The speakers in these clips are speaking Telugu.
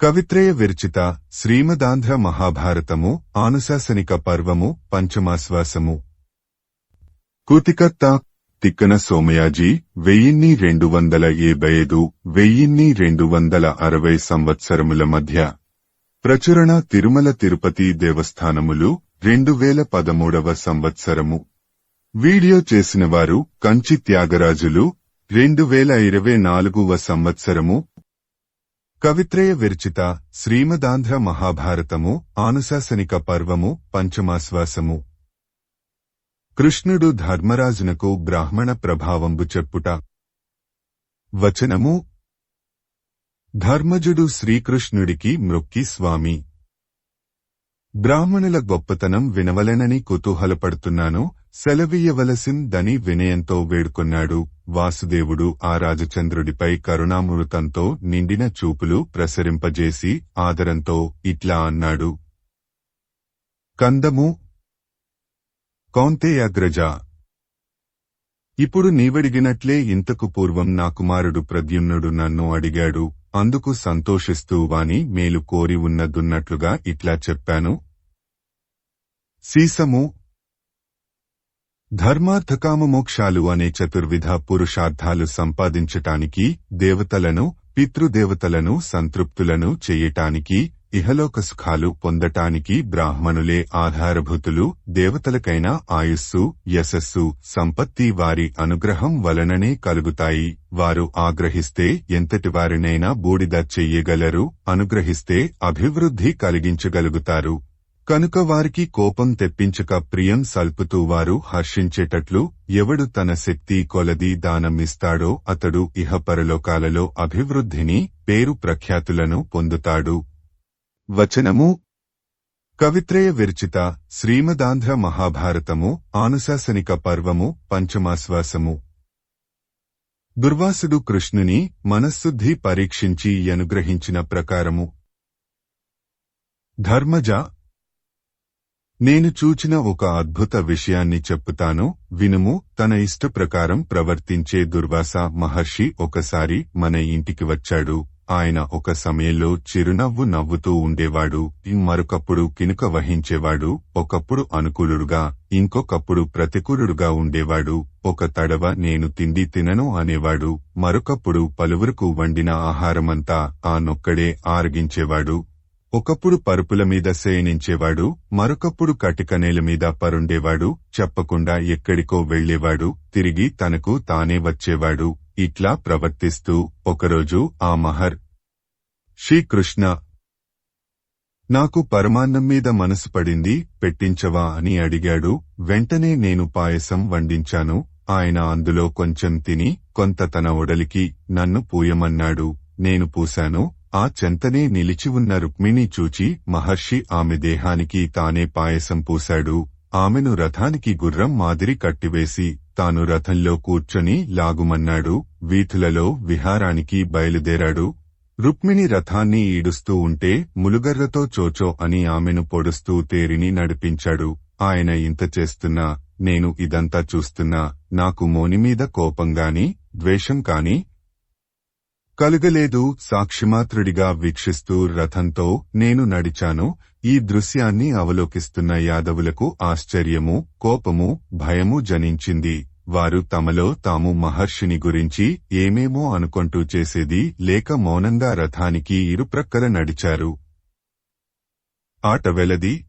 కవిత్రయ విరచిత శ్రీమదాంధ్ర మహాభారతము ఆనుశాసనిక పర్వము పంచమాశ్వాసము. కూతికర్త తిక్కన సోమయాజీ 1275–1260 సంవత్సరముల మధ్య ప్రచురణ తిరుమల తిరుపతి దేవస్థానములు 2013వ సంవత్సరము. వీడియో చేసినవారు కంచి త్యాగరాజులు 2024వ సంవత్సరము. కవిత్రయ విరచిత శ్రీమదాంధ్ర మహాభారతము ఆనుశాసనిక పర్వము పంచమాశ్వాసము. కృష్ణుడు ధర్మరాజునకు బ్రాహ్మణ ప్రభావంబు చెప్పుట. వచనము. ధర్మజుడు శ్రీకృష్ణుడికి మ్రొక్కి స్వామి, బ్రాహ్మణుల గొప్పతనం వినవలెనని కుతూహలపడుతున్నాను, సెలవీయవలసిందని వినయంతో వేడుకొన్నాడు. వాసుదేవుడు ఆ రాజచంద్రుడిపై కరుణామృతంతో నిండిన చూపులు ప్రసరింపజేసి ఆదరంతో ఇట్లా అన్నాడు. కందము. కౌంతేయాగ్రజా, ఇప్పుడు నీవడిగినట్లే ఇంతకు పూర్వం నా కుమారుడు ప్రద్యుమ్నుడు నన్ను అడిగాడు. అందుకు సంతోషిస్తూ వాని మేలు కోరి ఉన్నదున్నట్లుగా ఇట్లా చెప్పాను. సీసము. ధర్మార్థకామమోక్షాలు అనే చతుర్విధ పురుషార్థాలు సంపాదించటానికి, దేవతలను పితృదేవతలను సంతృప్తులను చెయ్యటానికి, ఇహలోక సుఖాలు పొందటానికి బ్రాహ్మణులే ఆధారభూతులు. దేవతలకైనా ఆయుస్సు, యశస్సు, సంపత్తి వారి అనుగ్రహం వలననే కలుగుతాయి. వారు ఆగ్రహిస్తే ఎంతటివారినైనా బూడిద చెయ్యగలరు, అనుగ్రహిస్తే అభివృద్ధి కలిగించగలుగుతారు. కనుక వారికి కోపం తెప్పించక ప్రియం సల్పుతూ వారు హర్షించేటట్లు ఎవడు తన శక్తి కొలది దానమిస్తాడో అతడు ఇహపరలోకాలలో అభివృద్ధిని, పేరు ప్రఖ్యాతులను పొందుతాడు. వచనము. కవిత్రయ విరచిత శ్రీమదాంధ్ర మహాభారతము ఆనుశాసనిక పర్వము పంచమాశ్వాసము. దుర్వాసుడు కృష్ణుని మనశ్శుద్ధి పరీక్షించి అనుగ్రహించిన ప్రకారము. ధర్మజ, నేను చూచిన ఒక అద్భుత విషయాన్ని చెప్పుతాను, వినుము. తన ఇష్ట ప్రకారం ప్రవర్తించే దుర్వాస మహర్షి ఒకసారి మన ఇంటికి వచ్చాడు. ఆయన ఒక సమయంలో చిరునవ్వు నవ్వుతూ ఉండేవాడు, మరొకప్పుడు కినుక వహించేవాడు. ఒకప్పుడు అనుకూలుడుగా, ఇంకొకప్పుడు ప్రతికూలుడుగా ఉండేవాడు. ఒక తడవ నేను తిండి తినను అనేవాడు. మరొకప్పుడు పలువురుకు వండిన ఆహారమంతా ఆ నొక్కడే ఆరగించేవాడు. ఒకప్పుడు పరుపుల మీద శయనించేవాడు, మరొకప్పుడు కటికనేల మీద పరుండేవాడు. చెప్పకుండా ఎక్కడికో వెళ్లేవాడు, తిరిగి తనకు తానే వచ్చేవాడు. ఇట్లా ప్రవర్తిస్తూ ఒకరోజు ఆ శ్రీకృష్ణ, నాకు పరమాన్నం మీద మనసు పడింది, పెట్టించవా అని అడిగాడు. వెంటనే నేను పాయసం వండించాను. ఆయన అందులో కొంచెం తిని కొంత తన ఒడలికి నన్ను పూయమన్నాడు. నేను పూశాను. ఆ చెంతనే నిలిచి ఉన్న రుక్మిణి చూచి మహర్షి ఆమె దేహానికి తానే పాయసం పూశాడు. ఆమెను రథానికి గుర్రం మాదిరి కట్టివేసి తాను రథంలో కూర్చొని లాగుమన్నాడు. వీధులలో విహారానికి బయలుదేరాడు. రుక్మిణి రథాన్ని ఈడుస్తూ ఉంటే ములుగర్రతో చోచో అని ఆమెను పొడుస్తూ తేరిని నడిపించాడు. ఆయన ఇంత చేస్తున్నా, నేను ఇదంతా చూస్తున్నా, నాకు మోనిమీద కోపంగాని ద్వేషం కాని కలుగలేదు. సాక్షిమాత్రుడిగా వీక్షిస్తూ రథంతో నేను నడిచాను. ఈ దృశ్యాన్ని అవలోకిస్తున్న యాదవులకు ఆశ్చర్యము, కోపము, భయము జనించింది. వారు తమలో తాము మహర్షిని గురించి ఏమేమో అనుకొంటూ చేసేది లేక మౌనంగా రథానికి ఇరుప్రక్కల నడిచారు. ఆటవెలది.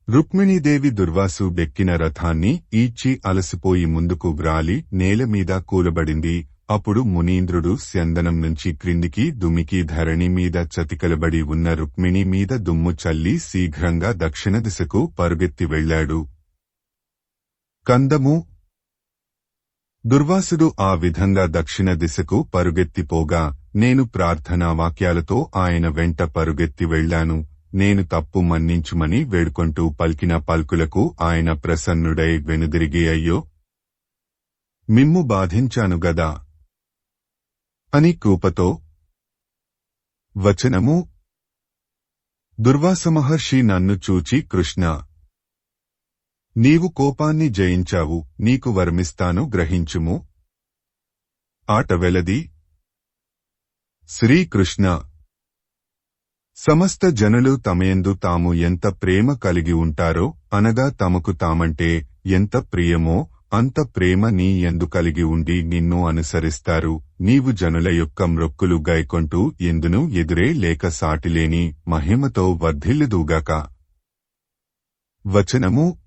రుక్మిణీదేవి దుర్వాసు డెక్కిన రథాన్ని ఈడ్చి అలసిపోయి ముందుకు వ్రాలి నేలమీద కూలబడింది. అప్పుడు మునీంద్రుడు స్యందనం నుంచి క్రిందికి దుమికి ధరణి మీద చతికలబడి ఉన్న రుక్మిణి మీద దుమ్ము చల్లి శీఘ్రంగా దక్షిణ దిశకు పరుగెత్తి వెళ్లాడు. కందము. దుర్వాసుడు ఆ విధంగా దక్షిణ దిశకు పరుగెత్తిపోగా నేను ప్రార్థనా వాక్యాలతో ఆయన వెంట పరుగెత్తి వెళ్లాను. నేను తప్పు మన్నించుమని వేడుకొంటూ పలికిన పలుకులకు ఆయన ప్రసన్నుడై వెనుదిరిగి అయ్యో, మిమ్ము బాధించాను గదా అని కృపతో. వచనము. దుర్వాస మహర్షి నన్ను చూచి కృష్ణ, నీవు కోపాన్ని జయించావు, నీకు వరమిస్తాను గ్రహించుము. ఆటవెలది. శ్రీకృష్ణ, సమస్త జనులు తమయందు తాము ఎంత ప్రేమ కలిగి ఉంటారో అనగా తమకు తామంటే ఎంత ప్రియమో అంత ప్రేమ నీ యందు కలిగి ఉండి నిన్ను అనుసరిస్తారు. నీవు జనుల యొక్క మ్రొక్కులు గైకొంటూ ఎందును ఎదురే లేక సాటిలేని మహిమతో వర్ధిల్లుదుగాక. వచనము.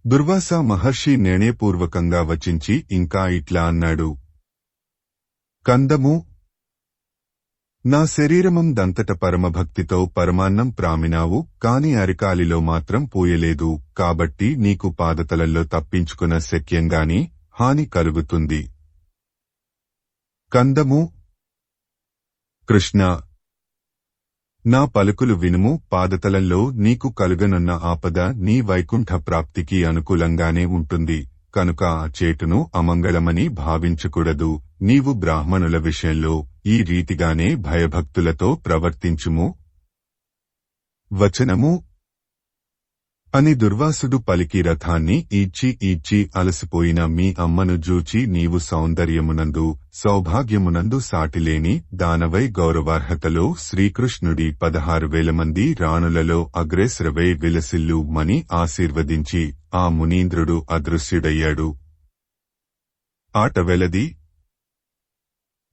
దుర్వాస మహర్షి నిర్ణయపూర్వకంగా వచించి ఇంకా ఇట్లా అన్నాడు. కందము. నా శరీరమందంతట పరమభక్తితో పరమాన్నం ప్రామినావు, కాని అరికాలిలో మాత్రం పూయలేదు, కాబట్టి నీకు పాదతలల్లో తప్పించుకున్న శక్యంగాని హాని కలుగుతుంది. కందము. కృష్ణ, నా పలుకులు వినుము. పాదతలంలో నీకు కలుగనున్న ఆపద నీ వైకుంఠ ప్రాప్తికి అనుకూలంగానే ఉంటుంది, కనుక ఆ చేటును అమంగళమని భావించకూడదు. నీవు బ్రాహ్మణుల విషయంలో ఈ రీతిగానే భయభక్తులతో ప్రవర్తించుము. వచనము. అని దుర్వాసుడు పలికి రథాన్ని ఈడ్చి అలసిపోయిన మీ అమ్మను జూచి నీవు సౌందర్యమునందు సౌభాగ్యమునందు సాటిలేని దానవై గౌరవార్హతలో శ్రీకృష్ణుడి 16,000 మంది రాణులలో అగ్రేసరవై విలసిల్లు మని ఆశీర్వదించి ఆ మునీంద్రుడు అదృశ్యుడయ్యాడు. ఆటవెలది.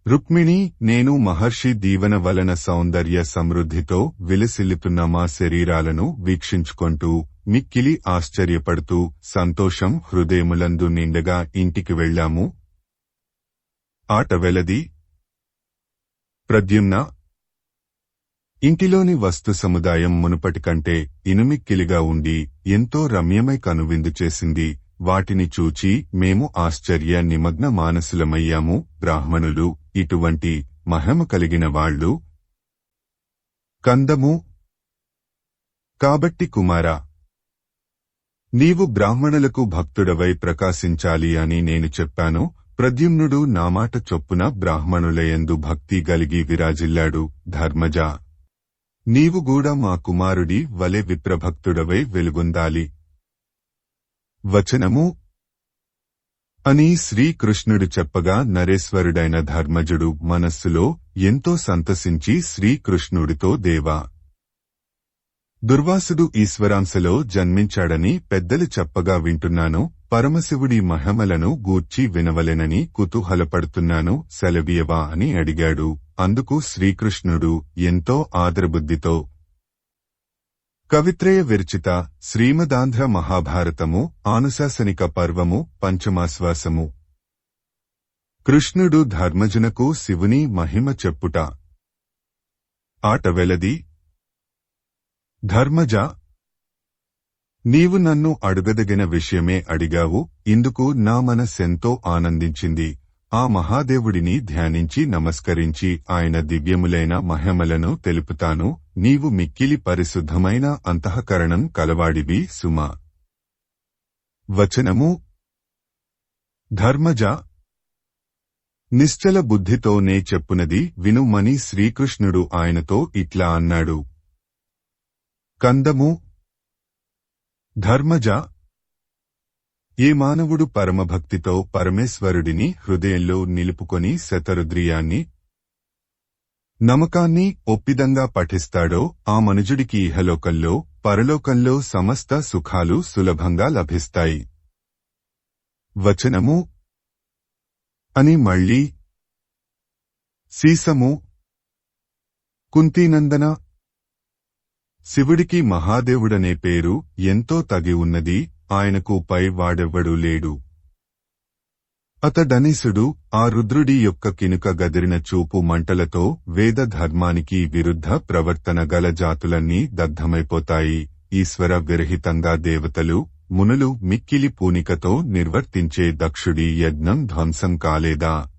రుక్మిణి, నేను మహర్షి దీవెన వలన సౌందర్య సమృద్ధితో విలసిల్లుతున్న మా శరీరాలను వీక్షించుకొంటూ మిక్కిలి ఆశ్చర్యపడుతూ సంతోషం హృదయములందు నిండగా ఇంటికి వెళ్ళాము. ఆటవెలది. ప్రద్యుమ్న, ఇంటిలోని వస్తు సముదాయం మునుపటి కంటే ఇనుమిక్కిలిగా ఉండి ఎంతో రమ్యమై కనువిందు చేసింది. వాటిని చూచి మేము ఆశ్చర్య నిమగ్న మానసులమయ్యాము. బ్రాహ్మణులు ఇటువంటి మహిమ కలిగిన వాళ్ళు. కందము. కాబట్టి కుమారా, నీవు బ్రాహ్మణులకు భక్తుడవై ప్రకాశించాలి అని నేను చెప్పాను. ప్రద్యుమ్నుడు నా మాట చొప్పున బ్రాహ్మణులయందు భక్తి గలిగి విరాజిల్లాడు. ధర్మజ, నీవు కూడా మా కుమారుడి వలె విప్రభక్తుడవై వెలుగొందాలి. వచనము. అని శ్రీకృష్ణుడు చెప్పగా నరేశ్వరుడైన ధర్మజుడు మనస్సులో ఎంతో సంతసించి శ్రీకృష్ణుడితో, దేవా, దుర్వాసుడు ఈశ్వరాంశలో జన్మించాడని పెద్దలు చెప్పగా వింటున్నాను. పరమశివుడి మహిమలను గూర్చి వినవలెనని కుతూహలపడుతున్నాను, సెలవీయవా అని అడిగాడు. అందుకు శ్రీకృష్ణుడు ఎంతో ఆదరబుద్ధితో, కవిత్రయ విరచిత శ్రీమదాంధ్ర మహాభారతము ఆనుశాసనిక పర్వము పంచమాశ్వాసము. కృష్ణుడు ధర్మజునకు శివుని మహిమ చెప్పుట. ఆటవెలది. ధర్మజ, నీవు నన్ను అడుగదగిన విషయమే అడిగావు. ఇందుకు నా మనస్సెంతో ఆనందించింది. ఆ మహాదేవుడిని ధ్యానించి నమస్కరించి ఆయన దివ్యములైన మహిమలను తెలుపుతాను. నీవు మిక్కిలి పరిశుద్ధమైన అంతఃకరణం కలవాడివి సుమా. వచనము. ధర్మజ, నిశ్చల బుద్ధితో నే చెప్పునది వినుమని శ్రీకృష్ణుడు ఆయనతో ఇట్లా అన్నాడు. కందము. ధర్మజ, ఏ మానవుడు పరమభక్తితో పరమేశ్వరుడిని హృదయంలో నిలుపుకొని శతరుద్రియాన్ని నమ్మకాన్ని ఒప్పిదంగా పఠిస్తాడో ఆ మనుజుడికి ఇహలోకంలో పరలోకంలో సమస్త సుఖాలు సులభంగా లభిస్తాయి. వచనము. అని మళ్ళీ. సీసము. కుంతీనందన, శివుడికి మహాదేవుడనే పేరు ఎంతో తగి ఉన్నది. ఆయనకు పై వాడెవ్వడూ లేడు. అతడనీసుడు ఆ రుద్రుడి యొక్క కినుక గదిరిన చూపు మంటలతో వేద ధర్మానికి విరుద్ధ ప్రవర్తన గల జాతులన్నీ దగ్ధమైపోతాయి. ఈశ్వర విరహితంగా దేవతలు మునులు మిక్కిలి పూనికతో నిర్వర్తించే దక్షుడి యజ్ఞం ధ్వంసం కాలేదా?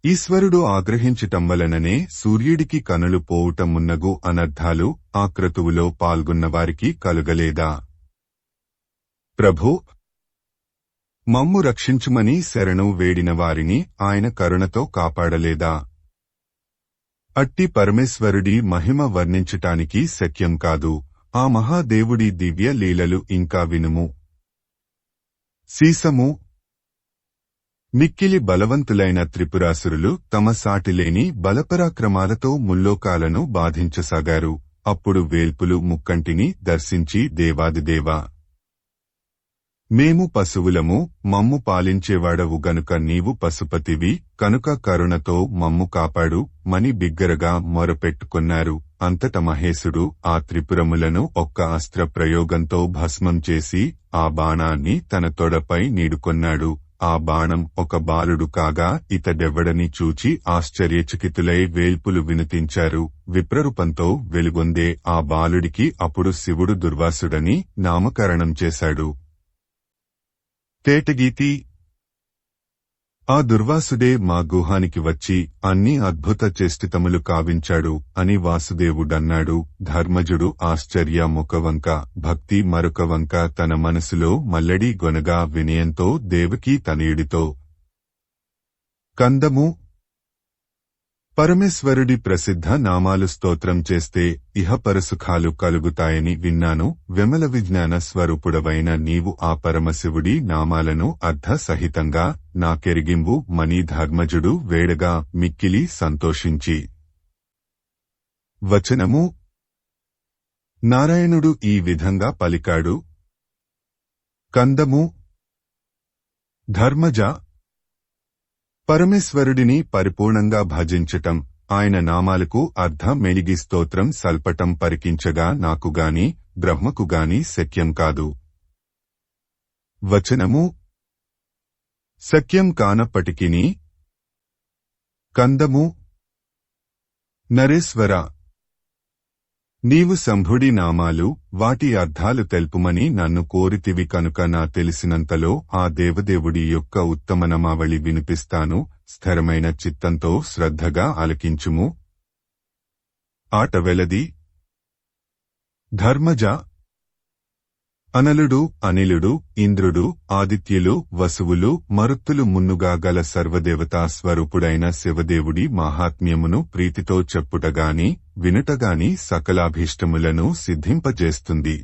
ఈశ్వరుడు ఆగ్రహించటం వలననే సూర్యుడికి కనులు పోవుటమున్నగు అనర్థాలు ఆ క్రతువులో పాల్గొన్నవారికి కలుగలేదా? ప్రభూ, మమ్ము రక్షించుమని శరణు వేడిన వారిని ఆయన కరుణతో కాపాడలేదా? అట్టి పరమేశ్వరుడి మహిమ వర్ణించటానికి శక్యం కాదు. ఆ మహాదేవుడి దివ్య లీలలు ఇంకా వినుము. సీసము. మిక్కిలి బలవంతులైన త్రిపురాసురులు తమ సాటిలేని బలపరాక్రమాలతో ముల్లోకాలను బాధించసాగారు. అప్పుడు వేల్పులు ముక్కంటిని దర్శించి దేవాదిదేవా, మేము పశువులము, మమ్ము పాలించేవాడవు గనుక నీవు పశుపతివి కనుక కరుణతో మమ్ము కాపాడు మని బిగ్గరగా మొరపెట్టుకున్నారు. అంతట మహేశుడు ఆ త్రిపురములను ఒక్క అస్త్ర ప్రయోగంతో భస్మం చేసి ఆ బాణాన్ని తన తొడపై నీడుకొన్నాడు. ఆ బాణం ఒక బాలుడు కాగా ఇతడెవ్వడని చూచి ఆశ్చర్యచకితులై వేల్పులు వినుతించారు. విప్రరూపంతో వెలుగొందే ఆ బాలుడికి అప్పుడు శివుడు దుర్వాసుడని నామకరణం చేశాడు. తేటగీతి. ఆ దుర్వాసుడే మా గుహానికి వచ్చి అన్ని అద్భుత చేష్టితములు కావించాడు అని వాసుదేవుడన్నాడు. ధర్మజుడు ఆశ్చర్య ముఖవంక, భక్తి మరొక వంక తన మనసులో మల్లడి గొనగా వినయంతో దేవకీ తనయుడితో, కందము పరమేశ్వరుడి ప్రసిద్ధ నామాలు స్తోత్రం చేస్తే ఇహపరసుఖాలు కలుగుతాయని విన్నాను. విమల విజ్ఞాన స్వరూపుడవైన నీవు ఆ పరమశివుడి నామాలను అర్థ సహితంగా నాకెరిగింవు మని ధర్మజుడు వేడగా మిక్కిలి సంతోషించి, వచనము నారాయణుడు ఈ విధంగా పలికాడు. కందము ధర్మజ, పరమేశ్వరుడిని పరిపూర్ణంగా భజించటం, ఆయన నామాలకు అర్ధ మెలిగి స్తోత్రం సల్పటం పరికించగా నాకుగాని బ్రహ్మకుగాని శక్యం కాదు. వచనము శక్యం కానప్పటికిని కందము నరేశ్వర, నీవు శంభుడి నామాలు వాటి అర్థాలు తెలుపుమని నన్ను కోరితివి కనుక నా తెలిసినంతలో ఆ దేవదేవుడి యొక్క ఉత్తమనమావళి వినిపిస్తాను. స్థిరమైన చిత్తంతో శ్రద్ధగా ఆలకించుము. ఆటవెలది. ధర్మజ, అనలుడు, అనిలుడు, ఇంద్రుడు, ఆదిత్యులు, వసువులు, మరుత్తులు మున్నుగా గల సర్వదేవతా స్వరూపుడైన శివదేవుడి మాహాత్మ్యమును ప్రీతితో చెప్పుటగాని వినుటగాని సకలాభీష్టములను సిద్ధింపజేస్తుంది.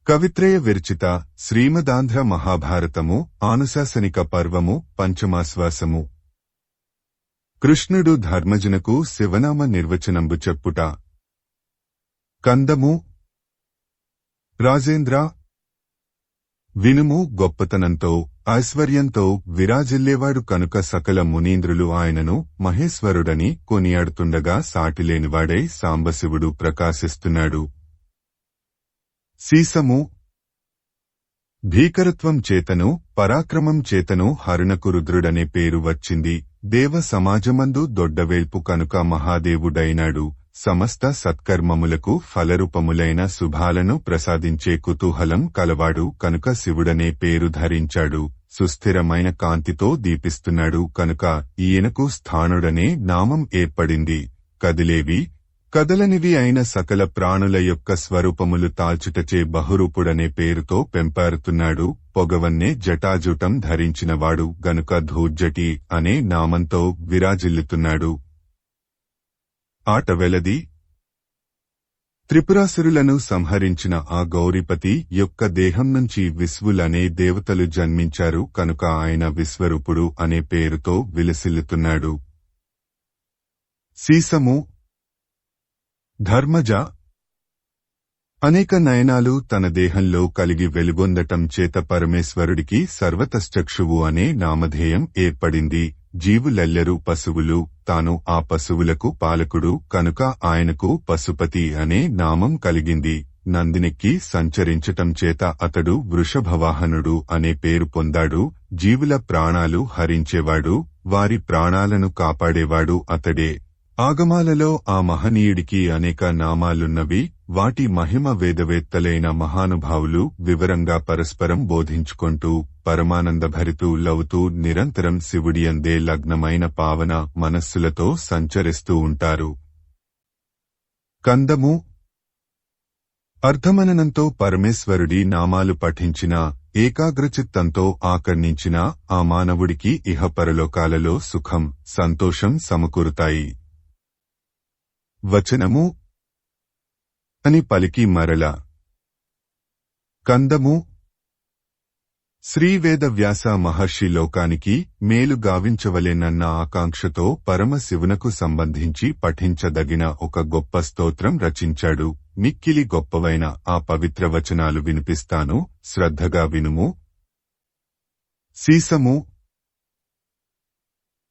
కవిత్రయ విరచిత శ్రీమదాంధ్ర మహాభారతము ఆనుశాసనిక పర్వము పంచమాశ్వాసము. కృష్ణుడు ధర్మజునకు శివనామ నిర్వచనంబు చెప్పుట. కందము రాజేంద్ర, వినుము, గొప్పతనంతో ఐశ్వర్యంతో విరాజిల్లేవాడు కనుక సకల మునీంద్రులు ఆయనను మహేశ్వరుడని కొనియాడుతుండగా సాటిలేనివాడై సాంబశివుడు ప్రకాశిస్తున్నాడు. సీసము భీకరత్వం చేతను పరాక్రమం చేతను హరునకు రుద్రుడనే పేరు వచ్చింది. దేవ సమాజమందు దొడ్డవేల్పు కనుక మహాదేవుడైనాడు. సమస్త సత్కర్మములకు ఫలరూపములైన శుభాలను ప్రసాదించే కుతూహలం కలవాడు కనుక శివుడనే పేరు ధరించాడు. సుస్థిరమైన కాంతితో దీపిస్తున్నాడు కనుక ఈయనకు స్థానుడనే నామం ఏర్పడింది. కదిలేవి కదలనివి అయిన సకల ప్రాణుల యొక్క స్వరూపములు తాల్చుటచే బహురూపుడనే పేరుతో పెంపారుతున్నాడు. పొగవన్నే జటాజుటం ధరించినవాడు గనుక ధూర్జటి అనే నామంతో విరాజిల్లుతున్నాడు. ఆటవెలది. త్రిపురాసురులను సంహరించిన ఆ గౌరీపతి యొక్క దేహం నుంచి విశ్వులనే దేవతలు జన్మించారు కనుక ఆయన విశ్వరూపుడు అనే పేరుతో విలసిల్లుతున్నాడు. సీసము ధర్మజ, అనేక నయనాలు తన దేహంలో కలిగి వెలుగొందటం చేత పరమేశ్వరుడికి సర్వతశ్చక్షువు అనే నామధేయం ఏర్పడింది. జీవులెల్లరూ పశువులు, తాను ఆ పశువులకు పాలకుడు కనుక ఆయనకు పశుపతి అనే నామం కలిగింది. నందినెక్కి సంచరించటం చేత అతడు వృషభవాహనుడు అనే పేరు పొందాడు. జీవుల ప్రాణాలు హరించేవాడు, వారి ప్రాణాలను కాపాడేవాడు అతడే. ఆగమాలలో ఆ మహనీయుడికి అనేక నామాలున్నవి. వాటి మహిమ వేదవేత్తలైన మహానుభావులు వివరంగా పరస్పరం బోధించుకుంటూ పరమానందభరితులవుతూ నిరంతరం శివుడియందే లగ్నమైన పావన మనస్సులతో సంచరిస్తూ ఉంటారు. కందము అర్థమననంతో పరమేశ్వరుడి నామాలు పఠించిన, ఏకాగ్రచిత్తంతో ఆకర్ణించిన ఆ మానవుడికి ఇహపరలోకాలలో సుఖం, సంతోషం సమకూరుతాయి. వచనము అని పలికి మరల. కందము శ్రీవేదవ్యాస మహర్షి లోకానికి మేలు గావించవలెనన్న ఆకాంక్షతో పరమశివునకు సంబంధించి పఠించదగిన ఒక గొప్ప స్తోత్రం రచించాడు. మిక్కిలి గొప్పవైన ఆ పవిత్ర వచనాలు వినిపిస్తాను, శ్రద్ధగా వినుము. సీసము.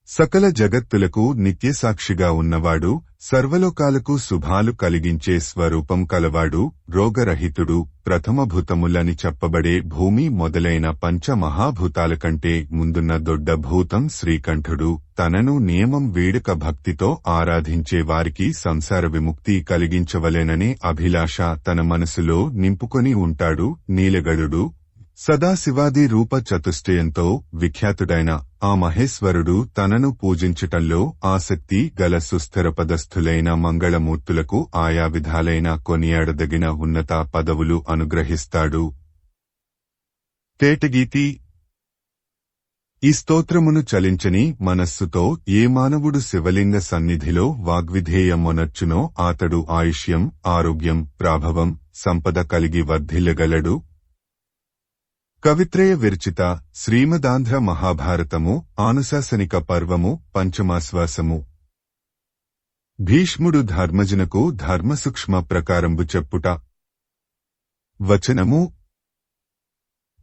సకల జగత్తులకు నిత్యసాక్షిగా ఉన్నవాడు, సర్వలోకాలకు శుభాలు కలిగించే స్వరూపం కలవాడు, రోగరహితుడు, ప్రథమభూతములని చెప్పబడే భూమి మొదలైన పంచమహాభూతాల కంటే ముందున్న దొడ్డ భూతం శ్రీకంఠుడు. తనను నియమం వేడుక భక్తితో ఆరాధించే వారికి సంసార విముక్తి కలిగించవలెననే అభిలాష తన మనసులో నింపుకొని ఉంటాడు. నీలగడుడు సదాశివాది రూప చతుష్టయంతో విఖ్యాతుడైన ఆ మహేశ్వరుడు తనను పూజించటంలో ఆసక్తి గల సుస్థిరపదస్థులైన మంగళమూర్తులకు ఆయా విధాలైన కొనియాడదగిన ఉన్నత పదవులు అనుగ్రహిస్తాడు. తేటగీతి. ఈ స్తోత్రమును చలించని మనస్సుతో ఏ మానవుడు శివలింగ సన్నిధిలో వాగ్విధేయమొనర్చునో ఆతడు ఆయుష్యం, ఆరోగ్యం, ప్రాభవం, సంపద కలిగి వర్ధిల్లగలడు. కవిత్రయ విరచిత శ్రీమదాంధ్ర మహాభారతము ఆనుశాసనిక పర్వము పంచమాశ్వాసము. భీష్ముడు ధర్మజునకు ధర్మసూక్ష్మ ప్రకారంబు చెప్పుట. వచనము.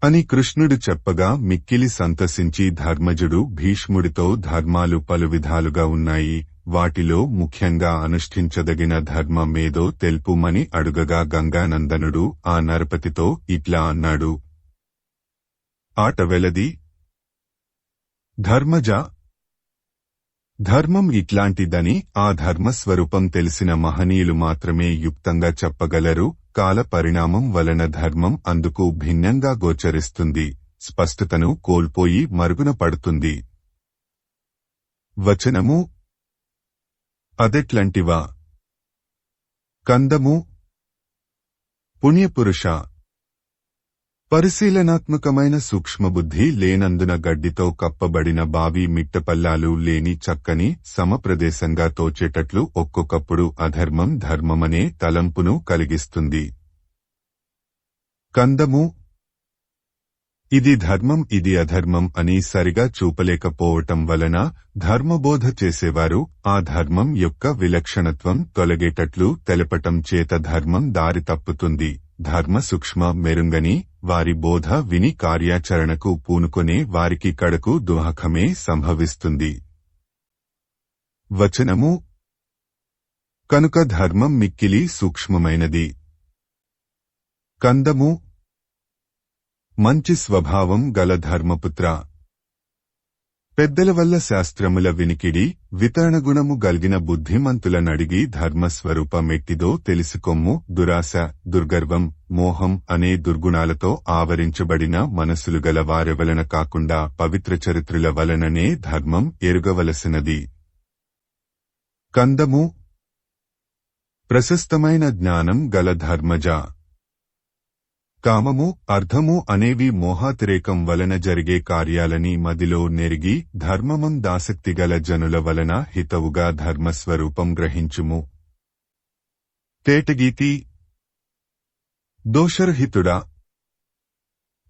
అని కృష్ణుడు చెప్పగా మిక్కిలి సంతసించి ధర్మజుడు భీష్ముడితో ధర్మాలు పలు విధాలుగా ఉన్నాయి, వాటిలో ముఖ్యంగా అనుష్ఠించదగిన ధర్మమేదో తెలుపుమని అడుగగా గంగానందనుడు ఆ నరపతితో ఇట్లా అన్నాడు. ఆట వెలది. ధర్మజ, ధర్మం ఇట్లాంటిదని ఆ ధర్మస్వరూపం తెలిసిన మహనీయులు మాత్రమే యుక్తంగా చెప్పగలరు. కాల పరిణామం వలన ధర్మం అందుకు భిన్నంగా గోచరిస్తుంది, స్పష్టతను కోల్పోయి మరుగున పడుతుంది. వచనము. అదెట్లంటివా? కందము. పుణ్యపురుష, పరిశీలనాత్మకమైన సూక్ష్మబుద్ధి లేనందున గడ్డితో కప్పబడిన బావి మిట్టపల్లాలు లేని చక్కని సమప్రదేశంగా తోచేటట్లు ఒక్కొక్కప్పుడు అధర్మం ధర్మమనే తలంపును కలిగిస్తుంది. కందము. ఇది ధర్మం ఇది అధర్మం అని సరిగా చూపలేకపోవటం వలన ధర్మబోధ చేసేవారు ఆ ధర్మం యొక్క విలక్షణత్వం తొలగేటట్లు తెలపటం చేత ధర్మం దారి తప్పుతుంది. ధర్మ సూక్ష్మ మెరుంగని వారి బోధ విని కార్యాచరణకు పూనుకొనే వారికి కడకు దుఃఖమే సంభవిస్తుంది. వచనము. కనుక ధర్మం మిక్కిలి సూక్ష్మమైనది. కందము. మంచి స్వభావం గల ధర్మపుత్ర, పెద్దల వల్ల శాస్త్రముల వినికిడి వితరణగుణము గల్గిన బుద్ధిమంతుల నడిగి ధర్మస్వరూపమెట్టిదో తెలుసుకొమ్ము. దురాశ, దుర్గర్వం, మోహం అనే దుర్గుణాలతో ఆవరించబడిన మనసులు గల వారెవలన కాకుండా పవిత్ర చరిత్రుల వలననే ధర్మం ఎరుగవలసినది. కందము. ప్రశస్తమైన జ్ఞానం గల ధర్మజ, కామము, అర్థము అనేవి మోహాతిరేకం వలన జరిగే కార్యాలని మదిలో నెరిగి ధర్మమం దాసక్తిగల జనుల వలన హితవుగా ధర్మస్వరూపం గ్రహించుము. తేటగీతి. దోషరహితుడా,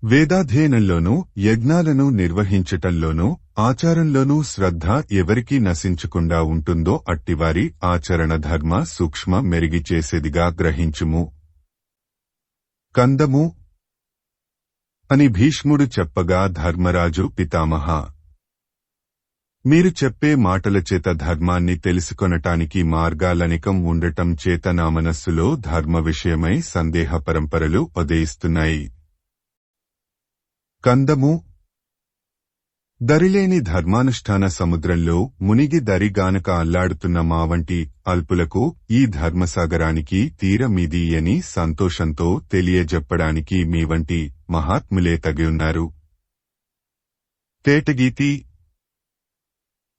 వేదాధ్యయనంలోనూ యజ్ఞాలను నిర్వహించటంలోనూ ఆచారంలోనూ శ్రద్ధ ఎవరికి నశించకుండా ఉంటుందో అట్టివారి ఆచరణ ధర్మ సూక్ష్మ మెరిగి చేసేదిగా గ్రహించుము. కందము. అని భీష్ముడు చెప్పగా ధర్మరాజు పితామహ, మీరు చెప్పే మాటల చేత ధర్మాన్ని తెలుసుకొనటానికి మార్గాలనికం ఉండటం చేత నా మనస్సులో ధర్మ విషయమై సందేహ పరంపరలు ఉదయిస్తున్నాయి. కందము. దరిలేని ధర్మానుష్ఠాన సముద్రంలో మునిగి దరిగానక అల్లాడుతున్న మా వంటి అల్పులకు ఈ ధర్మసాగరానికి తీరమిది అని సంతోషంతో తెలియజెప్పడానికి మీ వంటి మహాత్ములే తగియున్నారు. తేటగీతి.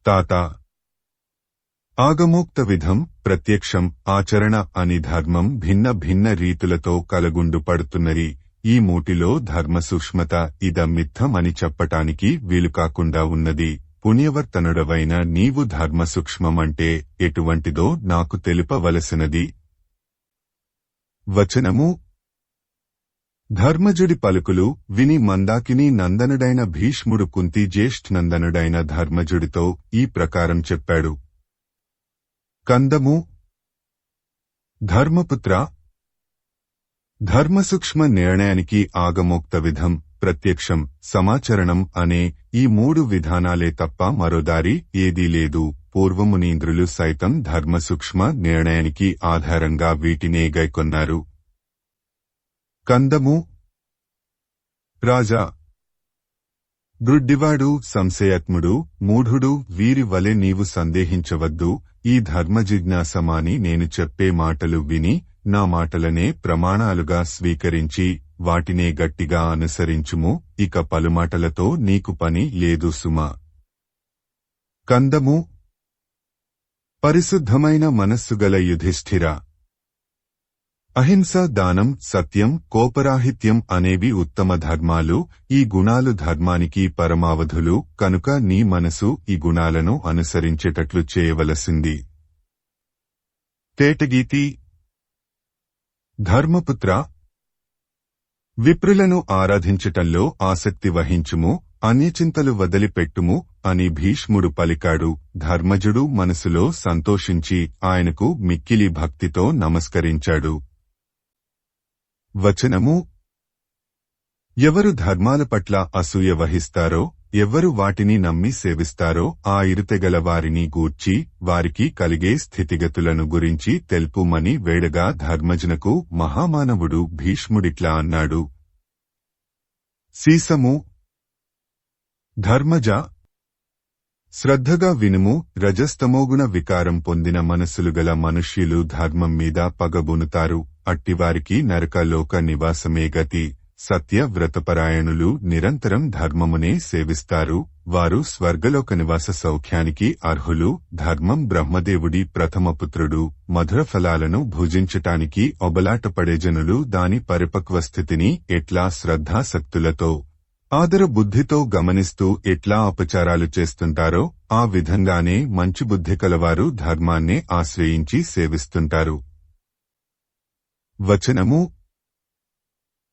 తాత, ఆగమోక్త విధం, ప్రత్యక్షం, ఆచరణ అని ధర్మం భిన్న భిన్న రీతులతో కలగుండు పడుతున్నది. ఈ మూటిలో ధర్మసూక్ష్మత ఇదమిత్తమని చెప్పటానికి వీలుకాకుండా ఉన్నది. పుణ్యవర్తనుడవైన నీవు ధర్మసూక్ష్మమంటే ఎటువంటిదో నాకు తెలుపవలసినది. వచనము. ధర్మజుడి పలుకులు విని మందాకిని నందనుడైన భీష్ముడు కుంతి జ్యేష్ఠనందనుడైన ధర్మజుడితో ఈ ప్రకారం చెప్పాడు. కందము ధర్మపుత్ర, ధర్మసూక్ష్మ నిర్ణయానికి ఆగమోక్త విధం, ప్రత్యక్షం, సమాచరణం అనే ఈ 3 విధానాలే తప్ప మరో దారి ఏదీ లేదు. పూర్వమునీంద్రులు సైతం ధర్మసూక్ష్మ నిర్ణయానికి ఆధారంగా వీటినే గైకొన్నారు. కందము రాజా, గ్రుడ్డివాడు, సంశయాత్ముడు, మూఢుడు వీరి వలె నీవు సందేహించవద్దు. ఈ ధర్మజిజ్ఞాసమాని నేను చెప్పే మాటలు విని నా మాటలనే ప్రమాణాలుగా స్వీకరించి వాటినే గట్టిగా అనుసరించుము. ఇక పలుమాటలతో నీకు పని లేదు సుమా. కందము పరిశుద్ధమైన మనస్సుగల యుధిష్ఠిర, అహింస, దానం, సత్యం, కోపరాహిత్యం అనేవి ఉత్తమ ధర్మాలు. ఈ గుణాలు ధర్మానికి పరమావధులు కనుక నీ మనసు ఈ గుణాలను అనుసరించేటట్లు చేయవలసింది. తేటగీతి ధర్మపుత్ర, విప్రులను ఆరాధించటంలో ఆసక్తి వహించుము, అన్యచింతలు వదిలిపెట్టుము అని భీష్ముడు పలికాడు. ధర్మజుడు మనసులో సంతోషించి ఆయనకు మిక్కిలి భక్తితో నమస్కరించాడు. వచనము ఎవరు ధర్మాల పట్ల అసూయ వహిస్తారో, ఎవ్వరు వాటిని నమ్మి సేవిస్తారో ఆ ఇరుతెగల వారిని గూర్చి వారికి కలిగే స్థితిగతులను గురించి తెలుపుమని వేడగా ధర్మజునకు మహామానవుడు భీష్ముడిట్లా అన్నాడు. సీసము ధర్మజ, శ్రద్ధగా వినుము. రజస్తమోగుణ వికారం పొందిన మనస్సులుగల మనుష్యులు ధర్మం మీద పగబునుతారు. అట్టివారికి నరకలోక నివాసమే గతి. సత్య వ్రతపరాయణులు నిరంతరం ధర్మమునే సేవిస్తారు. వారు స్వర్గలోక నివాస సౌఖ్యానికి అర్హులు. ధర్మం బ్రహ్మదేవుడి ప్రథమపుత్రుడు. మధుర ఫలాలను భుజించటానికి ఒబలాటపడే జనులు దాని పరిపక్వస్థితిని ఎట్లా శ్రద్ధాసక్తులతో ఆదర బుద్ధితో గమనిస్తూ ఎట్లా అపచారాలు చేస్తుంటారో ఆ విధంగానే మంచి బుద్ధి కలవారు ధర్మాన్నే ఆశ్రయించి సేవిస్తుంటారు. వచనము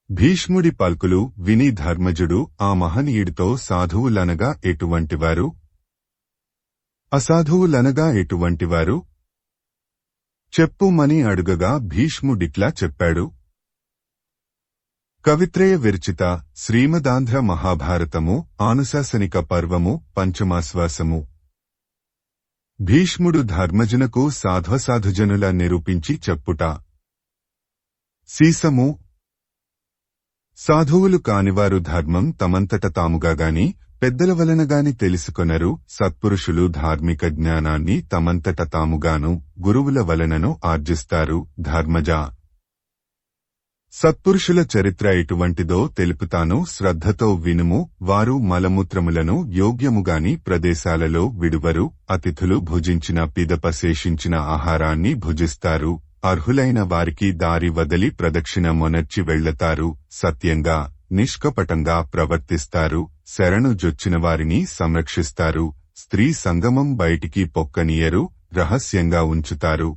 భీష్ముడి పల్కులు విని ధర్మజుడు ఆ మహనీయుడితో సాధువులనగా ఎటువంటివారు, అసాధువులనగా ఎటువంటివారు చెప్పుమని అడుగగా భీష్ముడిట్లా చెప్పాడు. కవిత్రయ విరచిత శ్రీమదాంధ్ర మహాభారతము ఆనుశాసనిక పర్వము పంచమాశ్వాసము. భీష్ముడు ధర్మజునకు సాధ్వసాధుజనుల నిరూపించి చెప్పుట. సీసము సాధువులు కానివారు ధర్మం తమంతట తాముగాగాని పెద్దల వలనగాని తెలుసుకొనరు. సత్పురుషులు ధార్మిక జ్ఞానాన్ని తమంతట తాముగాను గురువుల వలనను ఆర్జిస్తారు. ధర్మజా, సత్పురుషుల చరిత్ర ఎటువంటిదో తెలుపుతాను, శ్రద్ధతో వినుము. వారు మలమూత్రములను యోగ్యముగాని ప్రదేశాలలో విడువరు. అతిథులు భుజించిన పిదప శేషించిన ఆహారాన్ని భుజిస్తారు. అర్హులైన వారికి దారి వదలి ప్రదక్షిణ మొనర్చి వెళ్లతారు. సత్యంగా నిష్కపటంగా ప్రవర్తిస్తారు. శరణు జొచ్చిన వారిని సంరక్షిస్తారు. స్త్రీ సంగమం బయటికి పొక్కనీయరు. రహస్యంగా ఉంచుతారు.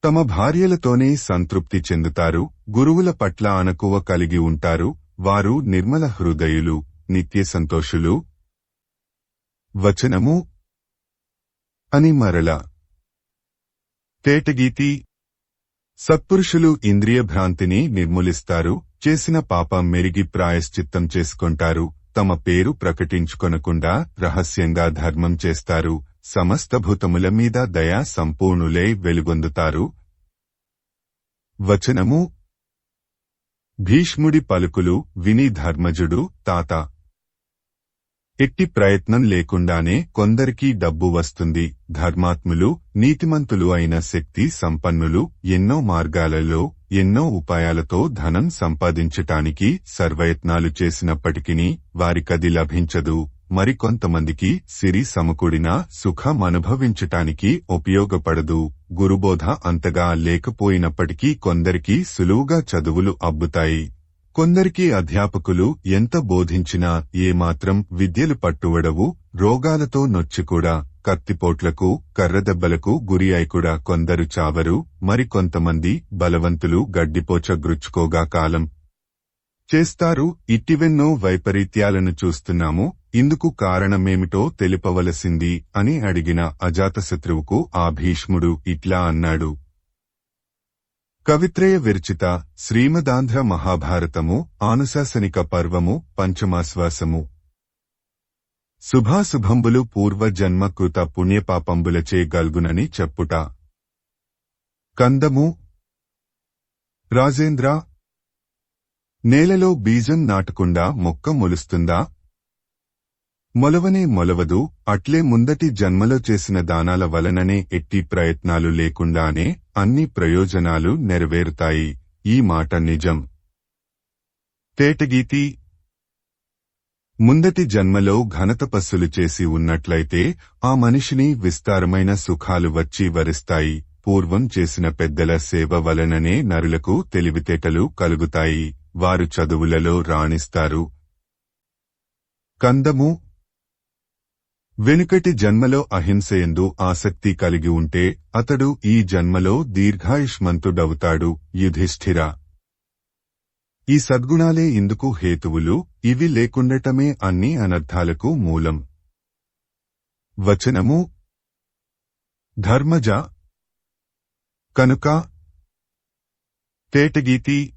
తమ భార్యలతోనే సంతృప్తి చెందుతారు. గురువుల పట్ల అణకువ కలిగి ఉంటారు. వారు నిర్మల హృదయులు, నిత్య సంతోషులు. వచనము అని మరల తేటగీతి సత్పురుషులు ఇంద్రియ భ్రాంతిని నిర్మూలిస్తారు. చేసిన పాపం మెరిగి ప్రాయశ్చిత్తం చేసుకొంటారు. తమ పేరు ప్రకటించుకొనకుండా రహస్యంగా ధర్మం చేస్తారు. సమస్త భూతముల మీద దయా సంపూర్ణులై వెలుగొందుతారు. వచనము భీష్ముడి పలుకులు విని ధర్మజుడు తాత, ఎట్టి ప్రయత్నం లేకుండానే కొందరికి డబ్బు వస్తుంది. ధర్మాత్ములు నీతిమంతులు అయిన శక్తి సంపన్నులు ఎన్నో మార్గాలలో ఎన్నో ఉపాయాలతో ధనం సంపాదించటానికి సర్వయత్నాలు చేసినప్పటికీ వారికది లభించదు. మరికొంతమందికి సిరి సమకూడినా సుఖం అనుభవించటానికి ఉపయోగపడదు. గురుబోధ అంతగా లేకపోయినప్పటికీ కొందరికి సులువుగా చదువులు అబ్బుతాయి. కొందరికి అధ్యాపకులు ఎంత బోధించినా ఏమాత్రం విద్యలు పట్టువడవు. రోగాలతో నొచ్చికూడా కత్తిపోట్లకు కర్రదెబ్బలకు గురి అయికూడా కొందరు చావరు. మరికొంతమంది బలవంతులు గడ్డిపోచ గ్రుచ్చుకోగా కాలం చేస్తారు. ఇట్టివెన్నో వైపరీత్యాలను చూస్తున్నాము, ఇందుకు కారణమేమిటో తెలుపవలసింది అని అడిగిన అజాతశత్రువుకు ఆ భీష్ముడు ఇట్లా అన్నాడు. కవిత్రయ విరచిత శ్రీమదాంధ్ర మహాభారతము ఆనుశాసనిక పర్వము పంచమాశ్వాసము. శుభాశుభంబులు పూర్వజన్మ కృత పుణ్యపాపంబులచే గల్గునని చెప్పుట. కందము. రాజేంద్ర, నేలలో బీజం నాటకుండా మొక్క మొలుస్తుందా? మొలవనే మొలవదు. అట్లే ముందటి జన్మలో చేసిన దానాల వలననే ఎట్టి ప్రయత్నాలు లేకుండానే అన్ని ప్రయోజనాలు నెరవేరుతాయి. ఈ మాట నిజం. తేటగీతి. ముందటి జన్మలో ఘనతపస్సులు చేసి ఉన్నట్లయితే ఆ మనిషిని విస్తారమైన సుఖాలు వచ్చి వరిస్తాయి. పూర్వం చేసిన పెద్దల సేవ వలననే నరులకు తెలివితేటలు కలుగుతాయి, వారు చదువులలో రాణిస్తారు. కందము. వెనుకటి జన్మలో అహింసయందు ఆసక్తి కలిగి ఉంటే అతడు ఈ జన్మలో దీర్ఘాయుష్మంతుడవుతాడు. యుధిష్ఠిర. ఈ సద్గుణాలే ఇందుకు హేతువులు. ఇవి లేకుండటమే అన్ని అనర్థాలకు మూలం. వచనము. ధర్మజ. కనుక. తేటగీతి.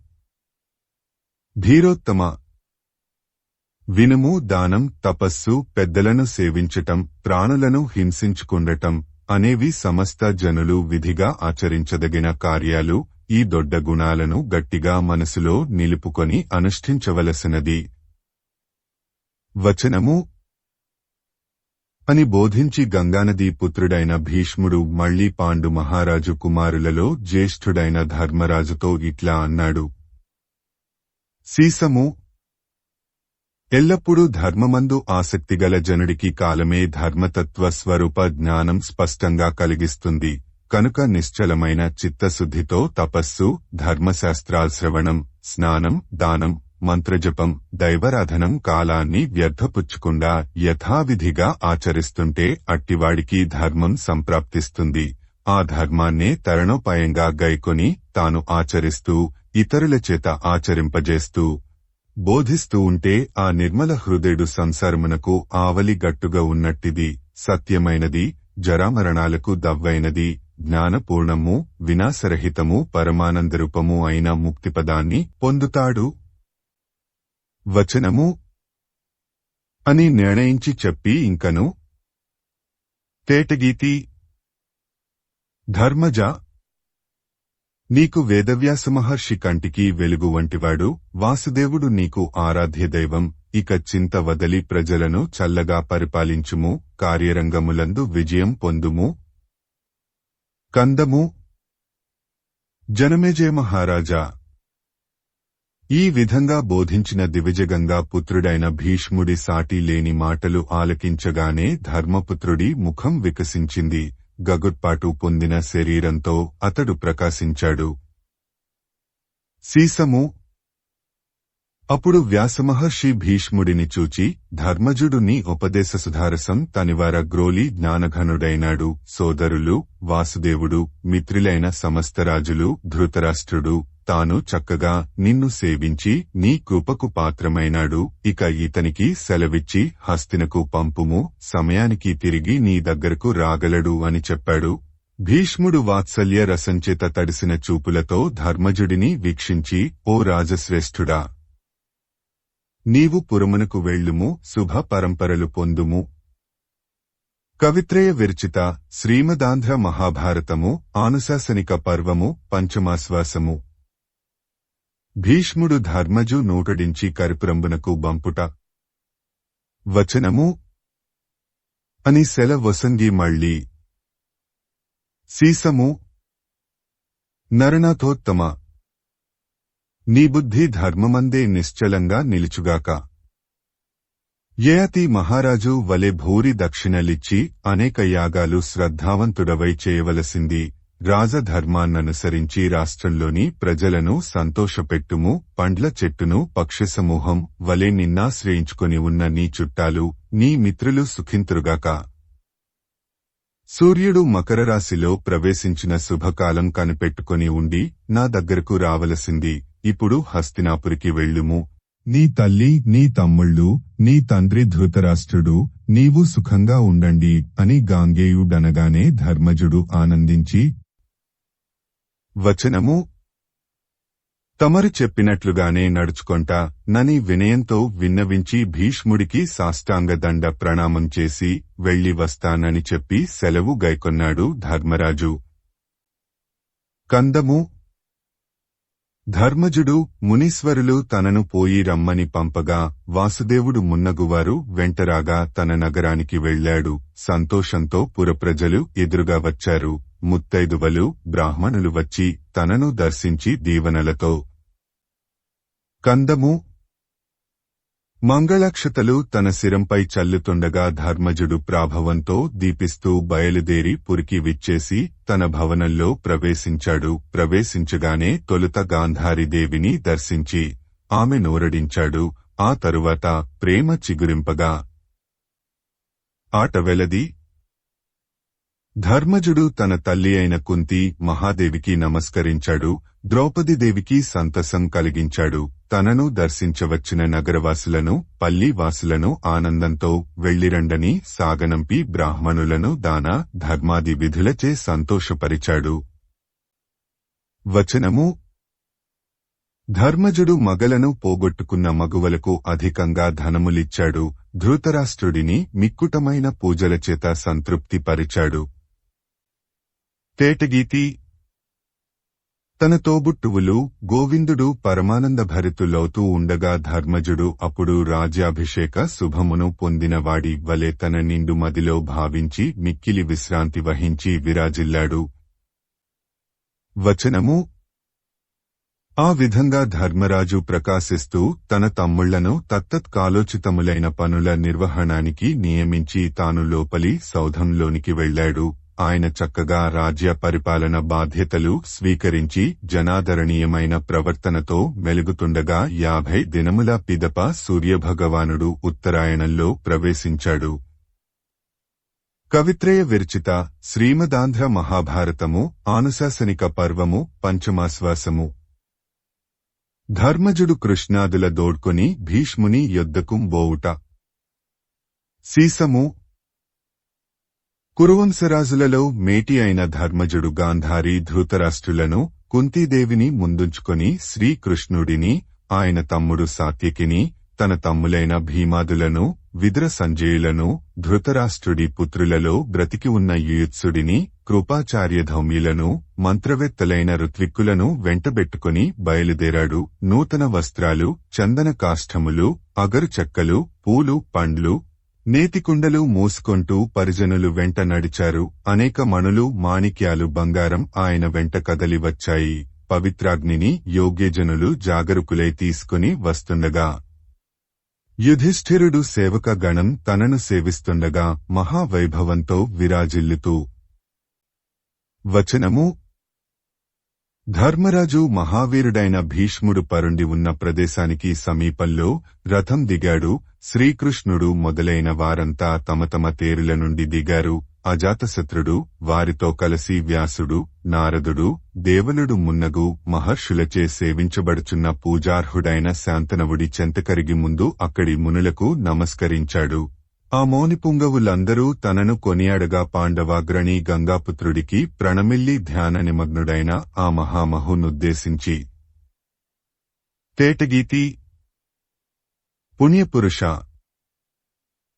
ధీరోత్తమ. వినుము. దానం, తపస్సు, పెద్దలను సేవించటం, ప్రాణులను హింసించుకుండటం అనేవి సమస్త జనులు విధిగా ఆచరించదగిన కార్యాలు. ఈ దొడ్డ గుణాలను గట్టిగా మనసులో నిలుపుకొని అనుష్ఠించవలసినది. వచనము. అని బోధించి గంగానదీ పుత్రుడైన భీష్ముడు మళ్లీ పాండు మహారాజు కుమారులలో జ్యేష్ఠుడైన ధర్మరాజుతో ఇట్లా అన్నాడు. సీసము. ఎల్లప్పుడూ ధర్మమందు ఆసక్తిగల జనుడికి కాలమే ధర్మతత్వ స్వరూప జ్ఞానం స్పష్టంగా కలిగిస్తుంది. కనుక నిశ్చలమైన చిత్తశుద్ధితో తపస్సు, ధర్మశాస్త్రాశ్రవణం, స్నానం, దానం, మంత్రజపం, దైవరాధనం కాలాన్ని వ్యర్థపుచ్చకుండా యథావిధిగా ఆచరిస్తుంటే అట్టివాడికి ధర్మం సంప్రాప్తిస్తుంది. ఆ ధర్మాన్నే తరణోపాయంగా గైకొని తాను ఆచరిస్తూ ఇతరుల చేత ఆచరింపజేస్తూ బోధిస్తూ ఉంటే ఆ నిర్మల హృదయుడు సంసారమునకు ఆవలి గట్టుగా ఉన్నట్టిది, సత్యమైనది, జరామరణాలకు దవ్వైనది, జ్ఞానపూర్ణము, వినాశరహితము, పరమానందరూపము అయిన ముక్తిపదాన్ని పొందుతాడు. వచనము. అని నిర్ణయించి చెప్పి ఇంకను. తేటగీతి. ధర్మజ. నీకు వేదవ్యాసమహర్షి కంటికి వెలుగు వంటివాడు. వాసుదేవుడు నీకు ఆరాధ్యదైవం. ఇక చింత వదలి ప్రజలను చల్లగా పరిపాలించుము. కార్యరంగములందు విజయం పొందుము. కందము. జనమేజయ మహారాజా. ఈ విధంగా బోధించిన దివిజగంగా పుత్రుడైన భీష్ముడి సాటి లేని మాటలు ఆలకించగానే ధర్మపుత్రుడి ముఖం వికసించింది. గగుర్పాటు పొందిన శరీరంతో అతడు ప్రకాశించాడు. సీసము. అప్పుడు వ్యాసమహర్షి భీష్ముడిని చూచి, ధర్మజుడు నీ ఉపదేశ సుధారసం తనివార గ్రోలి జ్ఞానఘనుడైనాడు. సోదరులు, వాసుదేవుడు, మిత్రులైన సమస్త రాజులు, ధృతరాష్ట్రుడు తాను చక్కగా నిన్ను సేవించి నీ కృపకు పాత్రమైనాడు. ఇక ఇతనికి సెలవిచ్చి హస్తినకు పంపుము, సమయానికి తిరిగి నీ దగ్గరకు రాగలడు అని చెప్పాడు. భీష్ముడు వాత్సల్య రసంచేత తడిసిన చూపులతో ధర్మజుడిని వీక్షించి, ఓ రాజశ్రేష్ఠుడా, నీవు పురమునకు వెళ్ళుము, శుభ పరంపరలు పొందుము. కవిత్రయ విరచిత శ్రీమదాంధ్ర మహాభారతము ఆనుశాసనిక పర్వము పంచమాశ్వాసము. భీష్ముడు ధర్మజు నూటడించి కరిపురంబునకు బంపుట. వచనము. అని సెలవొసంగి మళ్ళీ. సీసము. నరనాథోత్తమ. నీ బుద్ధి ధర్మమందే నిశ్చలంగా నిలుచుగాక. యయాతి మహారాజు వలె భూరి దక్షిణలిచ్చి అనేక యాగాలు శ్రద్ధావంతుడవై చేయవలసింది. రాజధర్మాన్ననుసరించి రాష్ట్రంలోని ప్రజలను సంతోషపెట్టుము. పండ్ల చెట్టును పక్షిసమూహం వలె నిన్నాశ్రయించుకొని ఉన్న నీ చుట్టాలు, నీ మిత్రులు సుఖింతురుగాక. సూర్యుడు మకర రాశిలో ప్రవేశించిన శుభకాలం కనిపెట్టుకొని ఉండి నా దగ్గరకు రావలసింది. ఇప్పుడు హస్తినాపురికి వెళ్ళుము. నీ తల్లి, నీ తమ్ముళ్ళు, నీ తండ్రి ధృతరాష్ట్రుడు, నీవు సుఖంగా ఉండండి అని గాంగేయుడనగానే ధర్మజుడు ఆనందించి, వచనము తమరు చెప్పినట్లుగానే నడుచుకొంటా నని వినయంతో విన్నవించి భీష్ముడికి సాష్టాంగదండ ప్రణామం చేసి వెళ్ళి వస్తానని చెప్పి సెలవు గైకొన్నాడు ధర్మరాజు. కందము ధర్మజుడు మునీశ్వరులు తనను పోయి రమ్మని పంపగా వాసుదేవుడు మున్నగువారు వెంటరాగా తన నగరానికి వెళ్లాడు. సంతోషంతో పురప్రజలు ఎదురుగా వచ్చారు. ముత్తైదువలు బ్రాహ్మణులు వచ్చి తనను దర్శించి దీవెనలతో కందము మంగళాక్షతలు తన శిరంపై చల్లుతుండగా ధర్మజుడు ప్రాభవంతో దీపిస్తూ బయలుదేరి పురికి విచ్చేసి తన భవనంలో ప్రవేశించాడు. ప్రవేశించగానే తొలుత గాంధారీదేవిని దర్శించి ఆమె నోరడించాడు. ఆ తరువాత ప్రేమ చిగురింపగా ఆట వెలది. ధర్మజుడు తన తల్లి అయిన కుంతి మహాదేవికి నమస్కరించాడు. ద్రౌపదీదేవికి సంతసం కలిగించాడు. తనను దర్శించవచ్చిన నగరవాసులను, పల్లీవాసులను ఆనందంతో వెళ్లిరండని సాగనంపి బ్రాహ్మణులను దాన ధర్మాది విధులచే సంతోషపరిచాడు. వచనము ధర్మజుడు మగలను పోగొట్టుకున్న మగువలకు అధికంగా ధనములిచ్చాడు. ధృతరాష్ట్రుడిని మిక్కుటమైన పూజలచేత సంతృప్తి పరిచాడు. తేటగీతి తన తోబుట్టువులు గోవిందుడు పరమానందభరితులవుతూ ఉండగా ధర్మజుడు అప్పుడు రాజ్యాభిషేక శుభమును పొందినవాడి వలె తన నిండు మదిలో భావించి మిక్కిలి విశ్రాంతి వహించి విరాజిల్లాడు. వచనము ఆ విధంగా ధర్మరాజు ప్రకాశిస్తూ తన తమ్ముళ్లను తత్తత్కాలోచితములైన పనుల నిర్వహణానికి నియమించి తాను లోపలి సౌధంలోనికి వెళ్లాడు. ఆయన చక్కగా రాజ్య పరిపాలన బాధ్యతలు స్వీకరించి జనాదరణీయమైన ప్రవర్తనతో మెలుగుతుండగా 50 దినముల పిదప సూర్యభగవానుడు ఉత్తరాయణంలో ప్రవేశించాడు. కవిత్రయ విరచిత శ్రీమదాంధ్ర మహాభారతము ఆనుశాసనిక పర్వము పంచమాశ్వాసము. ధర్మజుడు కృష్ణాదుల దోడ్కొని భీష్ముని యొద్దకు బోవుట. సీసము కురువంశరాజులలో మేటి అయిన ధర్మజుడు గాంధారి ధృతరాష్ట్రులను, కుంతీదేవిని ముందుంచుకొని శ్రీకృష్ణుడిని, ఆయన తమ్ముడు సాత్యకిని, తన తమ్ములైన భీమాదులను, విదుర సంజయులను, ధృతరాష్ట్రుడి పుత్రులలో బ్రతికి ఉన్న యుయుత్సుడిని, కృపాచార్యధౌమ్యులను, మంత్రవేత్తలైన ఋత్విక్కులను వెంటబెట్టుకుని బయలుదేరాడు. నూతన వస్త్రాలు, చందన కాష్ఠములు, అగరు చెక్కలు, పూలు, పండ్లు, నేతికుండలు మూసుకొంటూ పరిజనులు వెంట నడిచారు. అనేక మణులు, మాణిక్యాలు, బంగారం ఆయన వెంట కదలి వచ్చాయి. పవిత్రాగ్నిని యోగ్యజనులు జాగరుకులై తీసుకుని వస్తుండగా యుధిష్ఠిరుడు సేవక గణం తనను సేవిస్తుండగా మహావైభవంతో విరాజిల్లుతూ. వచనము ధర్మరాజు మహావీరుడైన భీష్ముడు పరుండి ఉన్న ప్రదేశానికి సమీపంలో రథం దిగాడు. శ్రీకృష్ణుడు మొదలైన వారంతా తమ తమ తేరుల నుండి దిగారు. అజాతశత్రుడు, వారితో కలిసి వ్యాసుడు, నారదుడు, దేవలుడు మున్నగు మహర్షులచే సేవించబడుచున్న పూజార్హుడైన శాంతనవుడి చెంతకరిగి ముందు అక్కడి మునులకు నమస్కరించాడు. ఆ మోనిపుంగవులందరూ తనను కొనియాడగా పాండవాగ్రణి గంగాపుత్రుడికి ప్రణమిల్లి ధ్యాన నిమగ్నుడైన ఆ మహామహునుద్దేశించి తేటగీతి పుణ్యపురుష,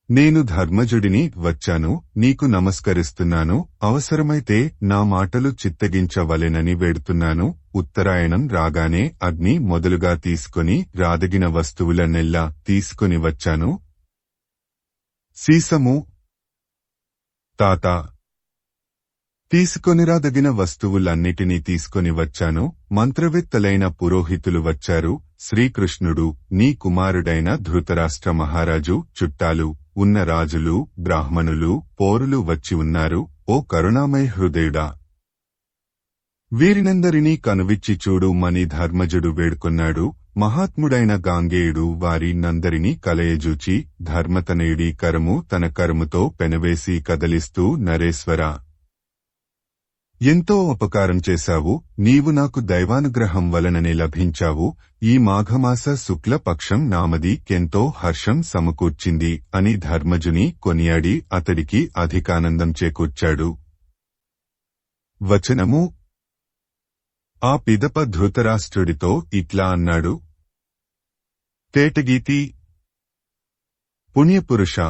నేను ధర్మజుడిని వచ్చాను, నీకు నమస్కరిస్తున్నాను. అవసరమైతే నా మాటలు చిత్తగించవలెనని వేడుతున్నాను. ఉత్తరాయణం రాగానే అగ్ని మొదలుగా తీసుకొని రాదగిన వస్తువులనెల్లా తీసుకొని వచ్చాను. సీసము తాత, తీసుకొనిరాదగిన వస్తువులన్నిటినీ తీసుకొని వచ్చాను. మంత్రవేత్తలైన పురోహితులు వచ్చారు. శ్రీకృష్ణుడు, నీ కుమారుడైన ధృతరాష్ట్ర మహారాజు, చుట్టాలు, ఉన్న రాజులు, బ్రాహ్మణులు, పోరులు వచ్చి ఉన్నారు. ఓ కరుణామయ హృదయుడా, వీరినందరినీ కనువిచ్చి చూడు మని ధర్మజుడు వేడుకొన్నాడు. మహాత్ముడైన గాంగేయుడు వారి నందరినీ కలయజూచి ధర్మతనయుడి కరము తన కరముతో పెనవేసి కదలిస్తూ నరేశ్వర, ఎంతో ఉపకారం చేశావు, నీవు నాకు దైవానుగ్రహం వలననే లభించావు, ఈ మాఘమాస శుక్ల పక్షం నామది కెంతో హర్షం సమకూర్చింది అని ధర్మజుని కొనియాడి అతడికి అధికానందం చేకూర్చాడు. వచనము. ఆ పిదప ధృతరాష్ట్రుడితో ఇట్లా అన్నాడు. తేటగీతి. పుణ్యపురుష,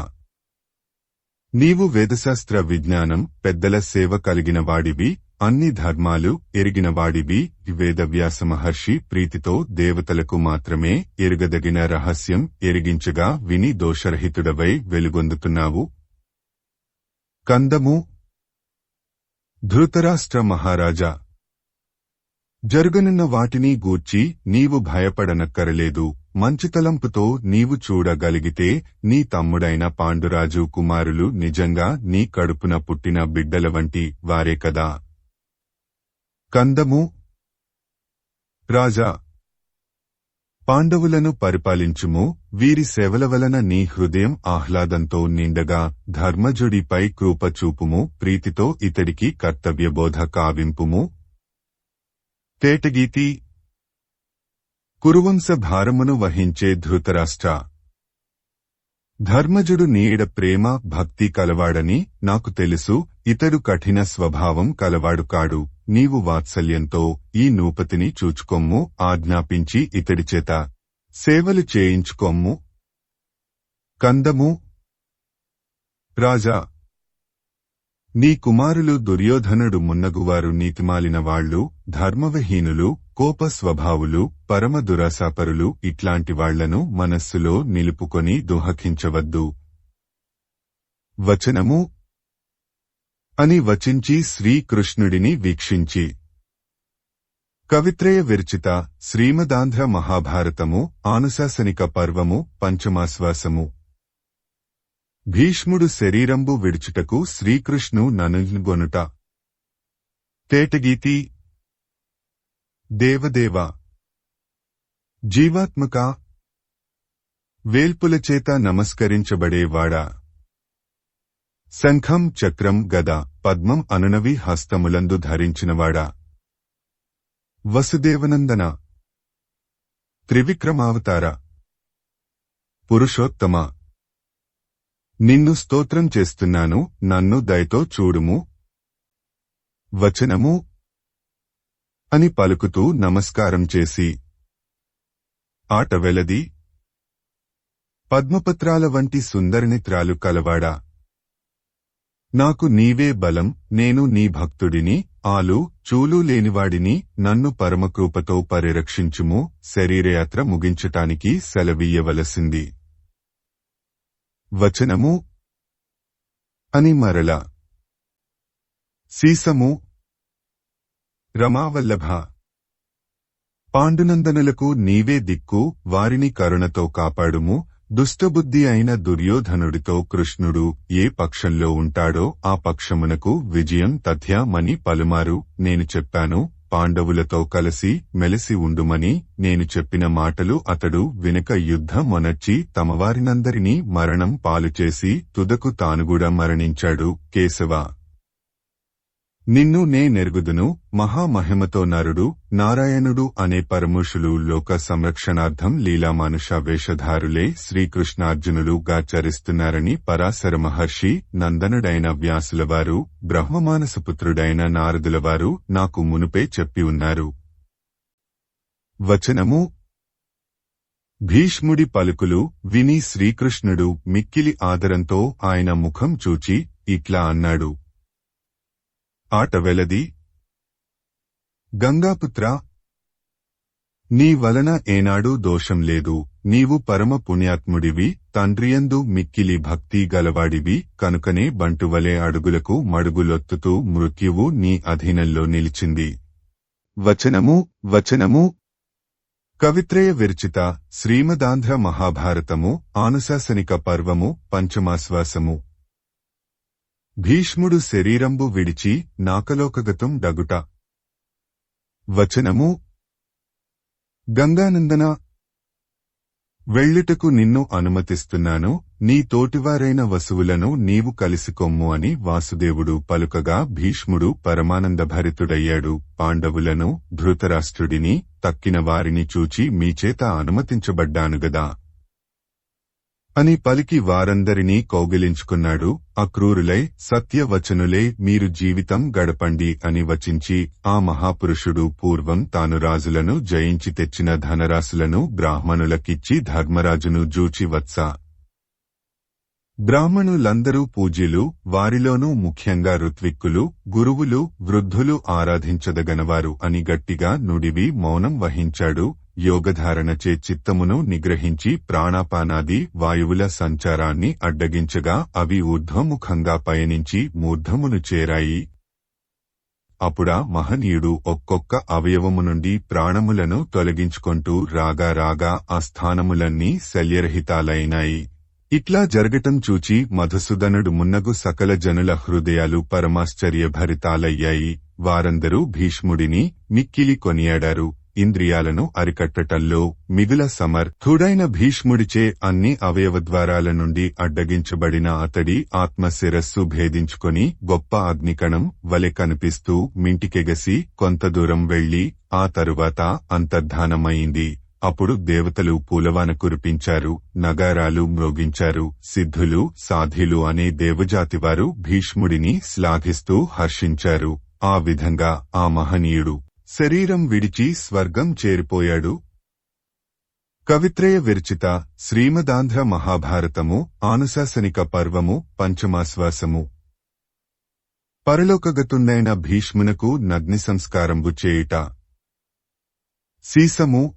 నీవు వేదశాస్త్ర విజ్ఞానం పెద్దల సేవ కలిగిన వాడివి, అన్ని ధర్మాలు ఎరిగిన వాడివి. వేదవ్యాస మహర్షి ప్రీతితో దేవతలకు మాత్రమే ఎరుగదగిన రహస్యం ఎరిగించగా విని దోషరహితుడవై వెలుగొందుతున్నావు. కందము. ధృతరాష్ట్ర మహారాజా, జరుగనున్న వాటిని గూర్చి నీవు భయపడనక్కరలేదు. మంచితలంపుతో నీవు చూడగలిగితే నీ తమ్ముడైన పాండురాజు కుమారులు నిజంగా నీ కడుపున పుట్టిన బిడ్డల వంటి వారే కదా. కందము. రాజా, పాండవులను పరిపాలించుము, వీరి సేవల వలన నీ హృదయం ఆహ్లాదంతో నిండగా ధర్మజుడిపై కృప చూపుము, ప్రీతితో ఇతడికి కర్తవ్యబోధ కావింపుము. తేటగీతి. కురువంశ భారమును వహించే ధృతరాష్ట్ర, ధర్మజుడు నీడ ప్రేమ భక్తి కలవాడని నాకు తెలుసు. ఇతడు కఠిన స్వభావం కలవాడు కాడు. నీవు వాత్సల్యంతో ఈ నూపతిని చూచుకొమ్ము, ఆజ్ఞాపించి ఇతడిచేత సేవలు చేయించుకొమ్ము. కందము. రాజా, నీ కుమారులు దుర్యోధనుడు మున్నగువారు నీతిమాలిన వాళ్లు, ధర్మవిహీనులు, కోప స్వభావులు, పరమ దురాశాపరులు. ఇట్లాంటి వాళ్లను మనస్సులో నిలుపుకొని దుఃఖించవద్దు. వచనము. అని వచించి శ్రీకృష్ణుడిని వీక్షించి. కవిత్రయ విరచిత శ్రీమదాంధ్ర మహాభారతము ఆనుశాసనిక పర్వము పంచమాశ్వాసము. భీష్ముడు శరీరంబు విడుచుటకు శ్రీకృష్ణు ననుగొనుట. తేటగీతి. దేవదేవ, జీవాత్మక, వేల్పులచేత నమస్కరించబడేవాడా, శంఖం చక్రం గద పద్మం అనునవి హస్తములందు ధరించినవాడా, వసుదేవనందన, త్రివిక్రమావతార, పురుషోత్తమ, నిన్ను స్తోత్రం చేస్తున్నాను, నన్ను దయతో చూడుము. వచనము. అని పలుకుతూ నమస్కారం చేసి. ఆట వెలది. పద్మపత్రాల వంటి సుందరనేత్రాలు కలవాడా, నాకు నీవే బలం, నేను నీ భక్తుడిని, ఆలు చూలు లేనివాడిని, నన్ను పరమకృపతో పరిరక్షించుము. శరీరయాత్ర ముగించటానికి సెలవీయవలసింది. వచనము. అని మరల. సీసము. రమావల్లభ, పాండునందనులకు నీవే దిక్కు, వారిని కరుణతో కాపాడుము. దుష్టబుద్ధి అయిన దుర్యోధనుడితో కృష్ణుడు ఏ పక్షంలో ఉంటాడో ఆ పక్షమునకు విజయం తథ్యమని పలుమారు నేను చెప్పాను. పాండవులతో కలిసి మెలిసి ఉండుమని నేను చెప్పిన మాటలు అతడు వినక యుద్ధమొనర్చి తమవారినందరినీ మరణం పాలుచేసి తుదకు తానుగూడా మరణించాడు. కేశవ, నిన్ను నేనెరుగుదును. మహామహిమతో నరుడు నారాయణుడు అనే పరమపురుషులు లోక సంరక్షణార్థం లీలామానుష వేషధారులే శ్రీకృష్ణార్జునులుగా చరిస్తున్నారని పరాశర మహర్షి, నందనుడైన వ్యాసులవారు, బ్రహ్మమానసపుత్రుడైన నారదులవారు నాకు మునుపే చెప్పి ఉన్నారు. వచనము. భీష్ముడి పలుకులు విని శ్రీకృష్ణుడు మిక్కిలి ఆదరంతో ఆయన ముఖం చూచి ఇట్లా అన్నాడు. ఆట వెలది. గంగాపుత్ర, నీ వలన ఏనాడూ దోషం లేదు. నీవు పరమ పుణ్యాత్ముడివి, తండ్రియందు మిక్కిలి భక్తి గలవాడివి, కనుకనే బంటువలే అడుగులకు మడుగులొత్తుతూ మృత్యువు నీ అధీనంలో నిలిచింది. వచనము. కవిత్రయ విరచిత శ్రీమదాంధ్ర మహాభారతము ఆనుశాసనిక పర్వము పంచమాశ్వాసము. భీష్ముడు శరీరంబు విడిచి నాకలోకగతం డగుట. వచనము. గంగానందన, వెళ్ళుటకు నిన్ను అనుమతిస్తున్నాను, నీ తోటివారైన వసువులను నీవు కలిసికొమ్ము అని వాసుదేవుడు పలుకగా భీష్ముడు పరమానందభరితుడయ్యాడు. పాండవులను, ధృతరాష్ట్రుడిని, తక్కిన వారిని చూచి మీచేత అనుమతించబడ్డానుగదా అని పలికి వారందరినీ కౌగిలించుకున్నాడు. అక్రూరులై సత్యవచనులై మీరు జీవితం గడపండి అని వచించి ఆ మహాపురుషుడు పూర్వం తాను రాజులను జయించి తెచ్చిన ధనరాశులను బ్రాహ్మణులకిచ్చి ధర్మరాజును జూచి వత్స. బ్రాహ్మణులందరూ పూజ్యులు, వారిలోనూ ముఖ్యంగా ఋత్విక్కులు, గురువులు, వృద్ధులు ఆరాధించదగనవారు అని గట్టిగా నుడివి మౌనం వహించాడు. యోగధారణచే చిత్తమును నిగ్రహించి ప్రాణాపానాది వాయువుల సంచారాన్ని అడ్డగించగా అవి ఊర్ధ్వముఖంగా పయనించి మూర్ధమును చేరాయి. అప్పుడా మహనీయుడు ఒక్కొక్క అవయవము నుండి ప్రాణములను తొలగించుకొంటూ రాగా రాగా ఆ స్థానములన్నీ శల్యరహితాలైనాయి. ఇట్లా జరగటం చూచి మధుసూదనుడు మున్నగు సకల జనుల హృదయాలు పరమాశ్చర్యభరితాలయ్యాయి. వారందరూ భీష్ముడిని మిక్కిలి కొనియాడారు. ఇంద్రియాలను అరికట్టటంలో మిగుల సమర్థుడైన భీష్ముడిచే అన్ని అవయవద్వారాల నుండి అడ్డగించబడిన అతడి ఆత్మశిరస్సు భేదించుకొని గొప్ప అగ్నికణం వలె కనిపిస్తూ మింటికెగసి కొంత దూరం వెళ్లి ఆ తరువాత అంతర్ధానమైంది. అప్పుడు దేవతలు పూలవాన కురిపించారు, నగారాలు మ్రోగించారు. సిద్ధులు, సాధ్యులు అనే దేవజాతివారు భీష్ముడిని శ్లాఘిస్తూ హర్షించారు. ఆ విధంగా ఆ మహనీయుడు శరీరం విడిచి స్వర్గం చేరిపోయాడు. కవిత్రయ విరచిత శ్రీమదాంధ్ర మహాభారతము ఆనుశాసనిక పర్వము పంచమాశ్వాసము. పరలోకగతుండైన భీష్మునకు నగ్ని సంస్కారంబు చేయుట. సీసము.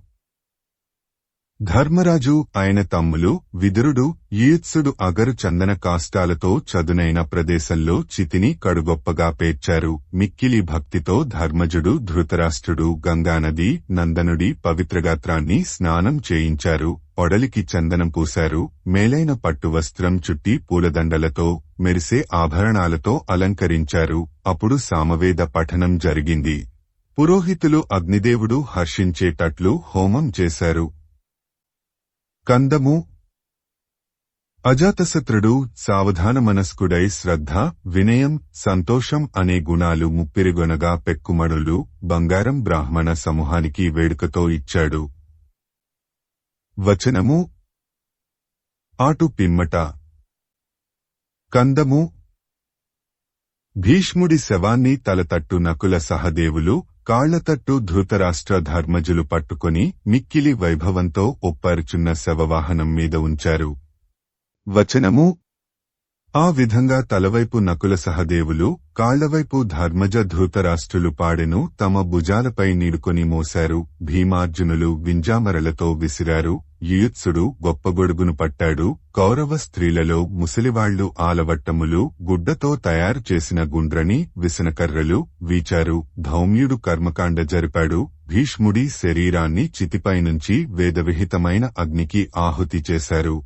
ధర్మరాజు ఆయన తమ్ములు విదురుడు, యుయుత్సుడు అగరు చందన కాష్టాలతో చదునైన ప్రదేశంలో చితిని కడుగొప్పగా పేర్చారు. మిక్కిలి భక్తితో ధర్మజుడు, ధృతరాష్ట్రుడు గంగానది నందనుడి పవిత్రగాత్రాన్ని స్నానం చేయించారు. ఒడలికి చందనం పూశారు. మేలైన పట్టు వస్త్రం చుట్టి పూలదండలతో, మెరిసే ఆభరణాలతో అలంకరించారు. అప్పుడు సామవేద పఠనం జరిగింది. పురోహితులు అగ్నిదేవుడు హర్షించేటట్లు హోమం చేశారు. కందము. అజాతశత్రుడు సావధానమనస్కుడై శ్రద్ధ, వినయం, సంతోషం అనే గుణాలు ముప్పిరిగొనగా పెక్కుమణులు, బంగారం బ్రాహ్మణ సమూహానికి వేడుకతో ఇచ్చాడు. వచనము. ఆటు పిమ్మట. కందము. భీష్ముడి శవాన్ని తలతట్టు నకుల సహదేవులు, కాళ్లతట్టు ధృతరాష్ట్ర ధర్మజులు పట్టుకొని మిక్కిలి వైభవంతో ఒప్పరుచున్న శవవాహనం మీద ఉంచారు. వచనము. ఆ విధంగా తలవైపు నకుల సహదేవులు, కాళ్లవైపు ధర్మజ ధృతరాష్ట్రులు పాడెను తమ భుజాలపై నీడుకొని మోశారు. భీమార్జునులు వింజామరలతో విసిరారు. యుయుత్సుడు గొప్పగొడుగును పట్టాడు. కౌరవ స్త్రీలలో ముసలివాళ్లు ఆలవట్టములు, గుడ్డతో తయారు చేసిన గుండ్రని విసనకర్రలు వీచారు. ధౌమ్యుడు కర్మకాండ జరిపాడు. భీష్ముడి శరీరాన్ని చితిపైనుంచి వేదవిహితమైన అగ్నికి ఆహుతి చేశారు.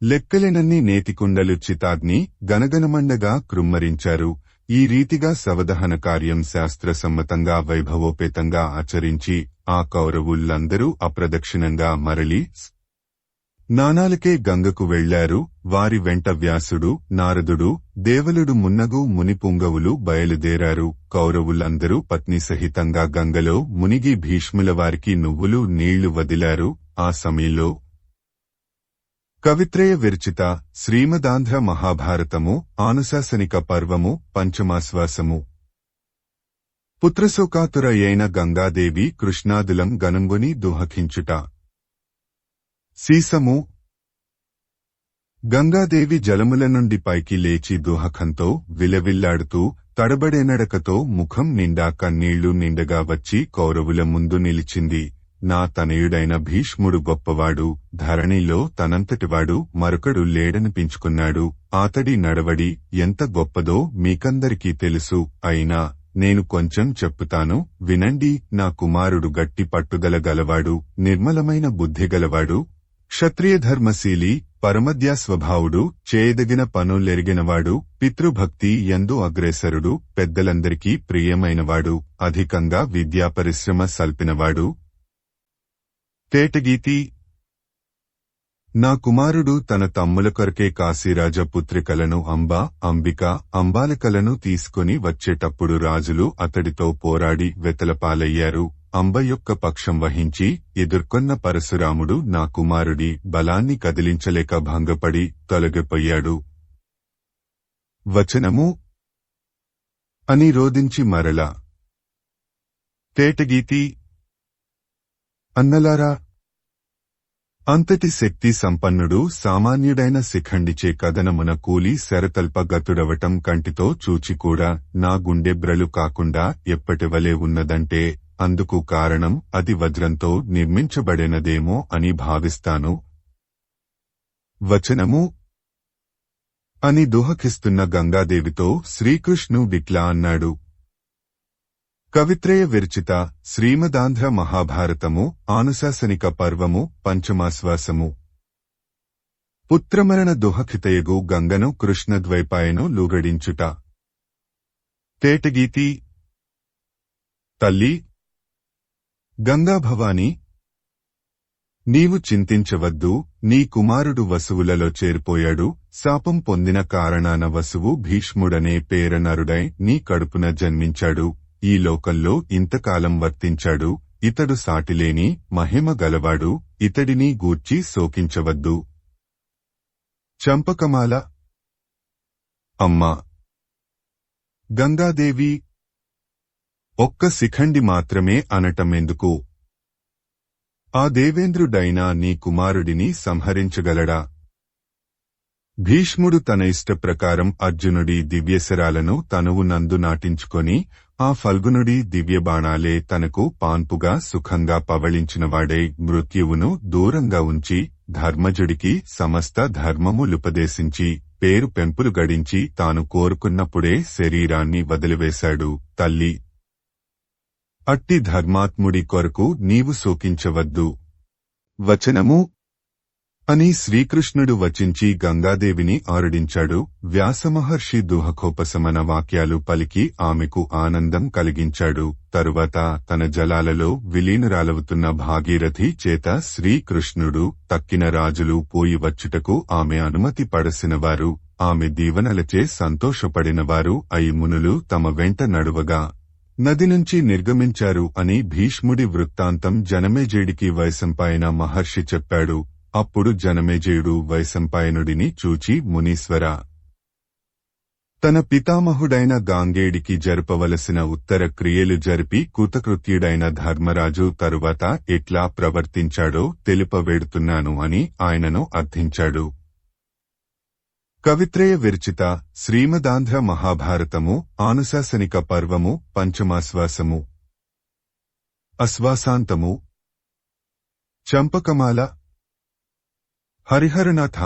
లెక్కలేనన్ని నేతికుండలు చితాగ్ని గనగనమండగా కృమ్మరించారు. ఈ రీతిగా శవదహన కార్యం శాస్త్రసమ్మతంగా వైభవోపేతంగా ఆచరించి ఆ కౌరవులందరూ అప్రదక్షిణంగా మరలి స్నానాలకే గంగకు వెళ్లారు. వారి వెంట వ్యాసుడు, నారదుడు, దేవలుడు మున్నగు మునిపుంగవులు బయలుదేరారు. కౌరవులందరూ పత్నిసహితంగా గంగలో మునిగి భీష్ముల వారికి నువ్వులు నీళ్లు వదిలారు. ఆ సమయంలో కవిత్రయ విరచిత శ్రీమదాంధ్ర మహాభారతము ఆనుశాసనిక పర్వము పంచమాశ్వాసము. పుత్రశోకాతురయైన గంగాదేవి కృష్ణాదులం గనంగుని దుహకించుట. సీసము. గంగాదేవి జలముల నుండి పైకి లేచి దుహకంతో విలవిల్లాడుతూ తడబడేనడకతో ముఖం నిండా కన్నీళ్లు నిండగా వచ్చి కౌరవుల ముందు నిలిచింది. నా తనయుడైన భీష్ముడు గొప్పవాడు, ధరణిలో తనంతటివాడు మరొకడు లేడనిపించుకున్నాడు. ఆతడి నడవడి ఎంత గొప్పదో మీకందరికీ తెలుసు. అయినా నేను కొంచెం చెప్పుతాను, వినండి. నా కుమారుడు గట్టి పట్టుదల గలవాడు, నిర్మలమైన బుద్ధిగలవాడు, క్షత్రియధర్మశీలి, పరమద్యా స్వభావుడు, చేయదగిన పనులెరిగినవాడు, పితృభక్తి యందు అగ్రేసరుడు, పెద్దలందరికీ ప్రియమైనవాడు, అధికంగా విద్యాపరిశ్రమ సల్పినవాడు, తేటగీతి నా కుమారుడు తన తమ్ముల కొరకే కాశీరాజ పుత్రికలను అంబ, అంబిక, అంబాలికలను తీసుకుని వచ్చేటప్పుడు రాజులు అతడితో పోరాడి వెతలపాలయ్యారు. అంబ యొక్క పక్షం వహించి ఎదుర్కొన్న పరశురాముడు నా కుమారుడి బలాన్ని కదిలించలేక భంగపడి తొలగిపోయాడు. వచనము అని రోదించి మరల తేటగీతి అన్నలారా, అంతటి శక్తి సంపన్నుడు సామాన్యుడైన శిఖండిచే కథనమున కూలి శరతల్ప గతుడవటం కంటితో చూచికూడా నా గుండెబ్రలు కాకుండా ఎప్పటివలే ఉన్నదంటే అందుకు కారణం అది వజ్రంతో నిర్మించబడినదేమో అని భావిస్తాను. వచనము అని దుహకిస్తున్న గంగాదేవితో శ్రీకృష్ణుడిట్లా అన్నాడు. కవిత్రయ విరచిత శ్రీమదాంధ్ర మహాభారతము ఆనుశాసనిక పర్వము పంచమాశ్వాసము. పుత్రమరణ దుహకితయగు గంగను కృష్ణద్వైపాయను లూగడించుట. తేటగీతి తల్లి గంగా భవాని, నీవు చింతించవద్దు. నీ కుమారుడు వసువులలో చేరిపోయాడు. శాపం పొందిన కారణాన వసువు భీష్ముడనే పేరనరుడై నీ కడుపున జన్మించాడు. ఈ లోకంలో ఇంతకాలం వర్తించాడు. ఇతడు సాటిలేని మహిమ గలవాడు. ఇతడిని గూర్చి శోకించవద్దు. చంపకమాల అమ్మా గంగాదేవి, ఒక్క శిఖండి మాత్రమే అనటమెందుకు? ఆ దేవేంద్రుడైనా నీ కుమారుడిని సంహరించగలడా? భీష్ముడు తన ఇష్టప్రకారం అర్జునుడి దివ్యశరాలను తనువు నందు నాటించుకొని ఆ ఫల్గునుడి దివ్యబాణాలే తనకు పాన్పుగా సుఖంగా పవళించినవాడై మృత్యువును దూరంగా ఉంచి ధర్మజుడికి సమస్త ధర్మములుపదేశించి పేరు పెంపులు గడించి తాను కోరుకున్నప్పుడే శరీరాన్ని వదిలివేశాడు. తల్లి, అట్టి ధర్మాత్ముడి కొరకు నీవు శోకించవద్దు. వచనము అని శ్రీకృష్ణుడు వచించి గంగాదేవిని ఆరుడించాడు. వ్యాసమహర్షి దుహకోపశమన వాక్యాలు పలికి ఆమెకు ఆనందం కలిగించాడు. తరువాత తన జలాలలో విలీనురాలవుతున్న భాగీరథి చేత శ్రీకృష్ణుడు తక్కిన రాజులు పోయి వచ్చుటకు ఆమె అనుమతి పడసినవారు, ఆమె దీవెనలచే సంతోషపడినవారు అయి మునులు తమ వెంట నడువగా నది నుంచి నిర్గమించారు అని భీష్ముడి వృత్తాంతం జనమేజయుడికి వైశంపాయన మహర్షి చెప్పాడు. అప్పుడు జనమేజయుడు వైశంపాయనుడిని చూచి, మునీశ్వర, తన పితామహుడైన గాంగేయుడికి జరపవలసిన ఉత్తర క్రియలు జరిపి కృతకృత్యుడైన ధర్మరాజు తరువాత ఎట్లా ప్రవర్తించాడో తెలుపవేడుతున్నాను అని ఆయనను అర్థించాడు. కవిత్రయ విరచిత శ్రీమదాంధ్ర మహాభారతము ఆనుశాసనిక పర్వము పంచమాశ్వాసము. అశ్వాసాంతము. చంపకమాల హరిహరనాథ,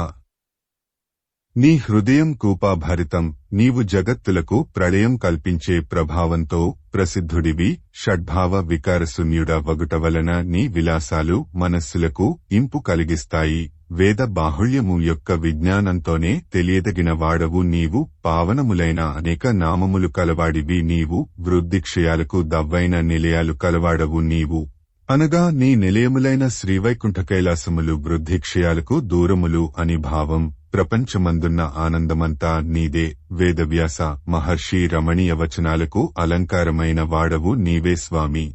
నీ హృదయం కూపాభరితం. నీవు జగత్తులకు ప్రళయం కల్పించే ప్రభావంతో ప్రసిద్ధుడివి. షడ్భావ వికారశూన్యుడ వగుట వలన నీ విలాసాలు మనస్సులకు ఇంపు కలిగిస్తాయి. వేద బాహుళ్యము యొక్క విజ్ఞానంతోనే తెలియదగిన వాడవు నీవు. పావనములైన అనేక నామములు కలవాడివి నీవు. వృద్ధిక్షయాలకు దవ్వైన నిలయాలు కలవాడవు నీవు. అనగా నీ నిలయములైన శ్రీవైకుంఠ కైలాసములు వృద్ధిక్షయాలకు దూరములు అని భావం. ప్రపంచమందున్న ఆనందమంతా నీదే. వేదవ్యాస మహర్షి రమణీయ వచనాలకు అలంకారమైన వాడవు నీవే స్వామి.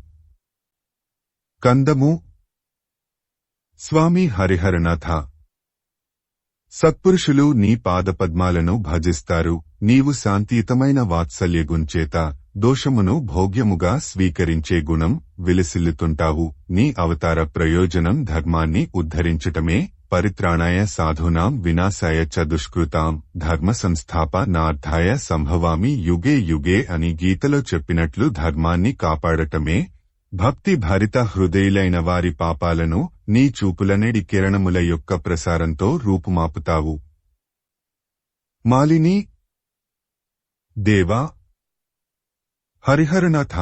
కందము. స్వామి హరిహరనాథ, సత్పురుషులు నీ పాదపద్మాలను భజిస్తారు. నీవు శాంతియుతమైన వాత్సల్యగుంచేత దోషమును భోగ్యముగా స్వీకరించే గుణం విలసిల్లుతుంటావు. నీ అవతార ప్రయోజనం ధర్మాన్ని ఉద్ధరించటమే. పరిత్రాణాయ సాధూనాం వినాశాయ చ దుష్కృతాం ధర్మ సంస్థాపనార్థాయ సంభవామి యుగే యుగే అని గీతలో చెప్పినట్లు ధర్మాన్ని కాపాడటమే. భక్తి భరిత హృదయులైన వారి పాపాలను నీ చూపులనేడి కిరణముల యొక్క ప్రసారంతో రూపుమాపుతావు. మాలిని. దేవా హరిహరనాథ,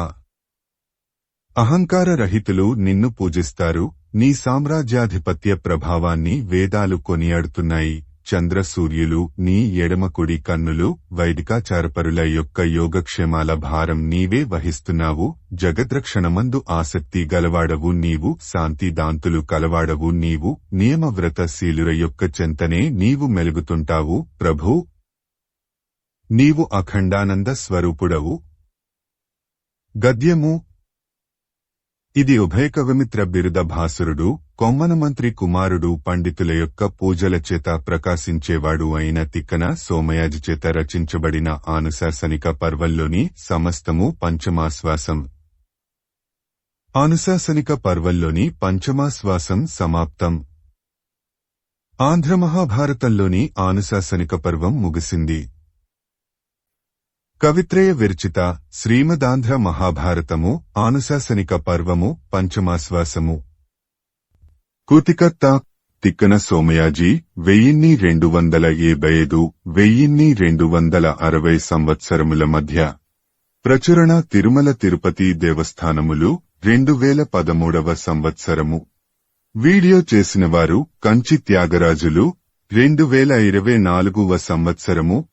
అహంకార రహితులు నిన్ను పూజిస్తారు. నీ సామ్రాజ్యాధిపత్య ప్రభావాన్ని వేదాలు కొనియాడుతున్నాయి. చంద్ర సూర్యులు నీ ఎడమ కుడి కన్నులు వైదికాచారపరుల యొక్క యోగక్షేమాల భారం నీవే వహిస్తున్నావు. జగద్రక్షణమందు ఆసక్తి గలవాడవు నీవు. శాంతి దాంతులు కలవాడవు నీవు. నియమవ్రతశీలుర యొక్క చెంతనే నీవు మెలుగుతుంటావు. ప్రభూ, నీవు అఖండానంద స్వరూపుడవు. గద్యము. ఇది ఉభయకవిమిత్ర బిరుద భాసురుడు, కొమ్మనమంత్రి కుమారుడు, పండితుల యొక్క పూజల చేత ప్రకాశించేవాడు అయిన తిక్కన సోమయాజి చేత రచించబడిన ఆనుశాసనిక పర్వంలోని సమస్తము పంచమాశ్వాసం. ఆనుశాసనిక పర్వంలోని పంచమాశ్వాసం సమాప్తం. ఆంధ్రమహాభారతంలోని ఆనుశాసనిక పర్వం ముగిసింది. కవిత్రయ విరచిత శ్రీమదాంధ్ర మహాభారతము ఆనుశాసనిక పర్వము పంచమాశ్వాసము. కృతికర్త తిక్కన సోమయాజి 1275 1260 సంవత్సరముల మధ్య. ప్రచురణ తిరుమల తిరుపతి దేవస్థానములు 2013వ సంవత్సరము. వీడియో చేసినవారు కంచి త్యాగరాజులు 2024వ సంవత్సరము.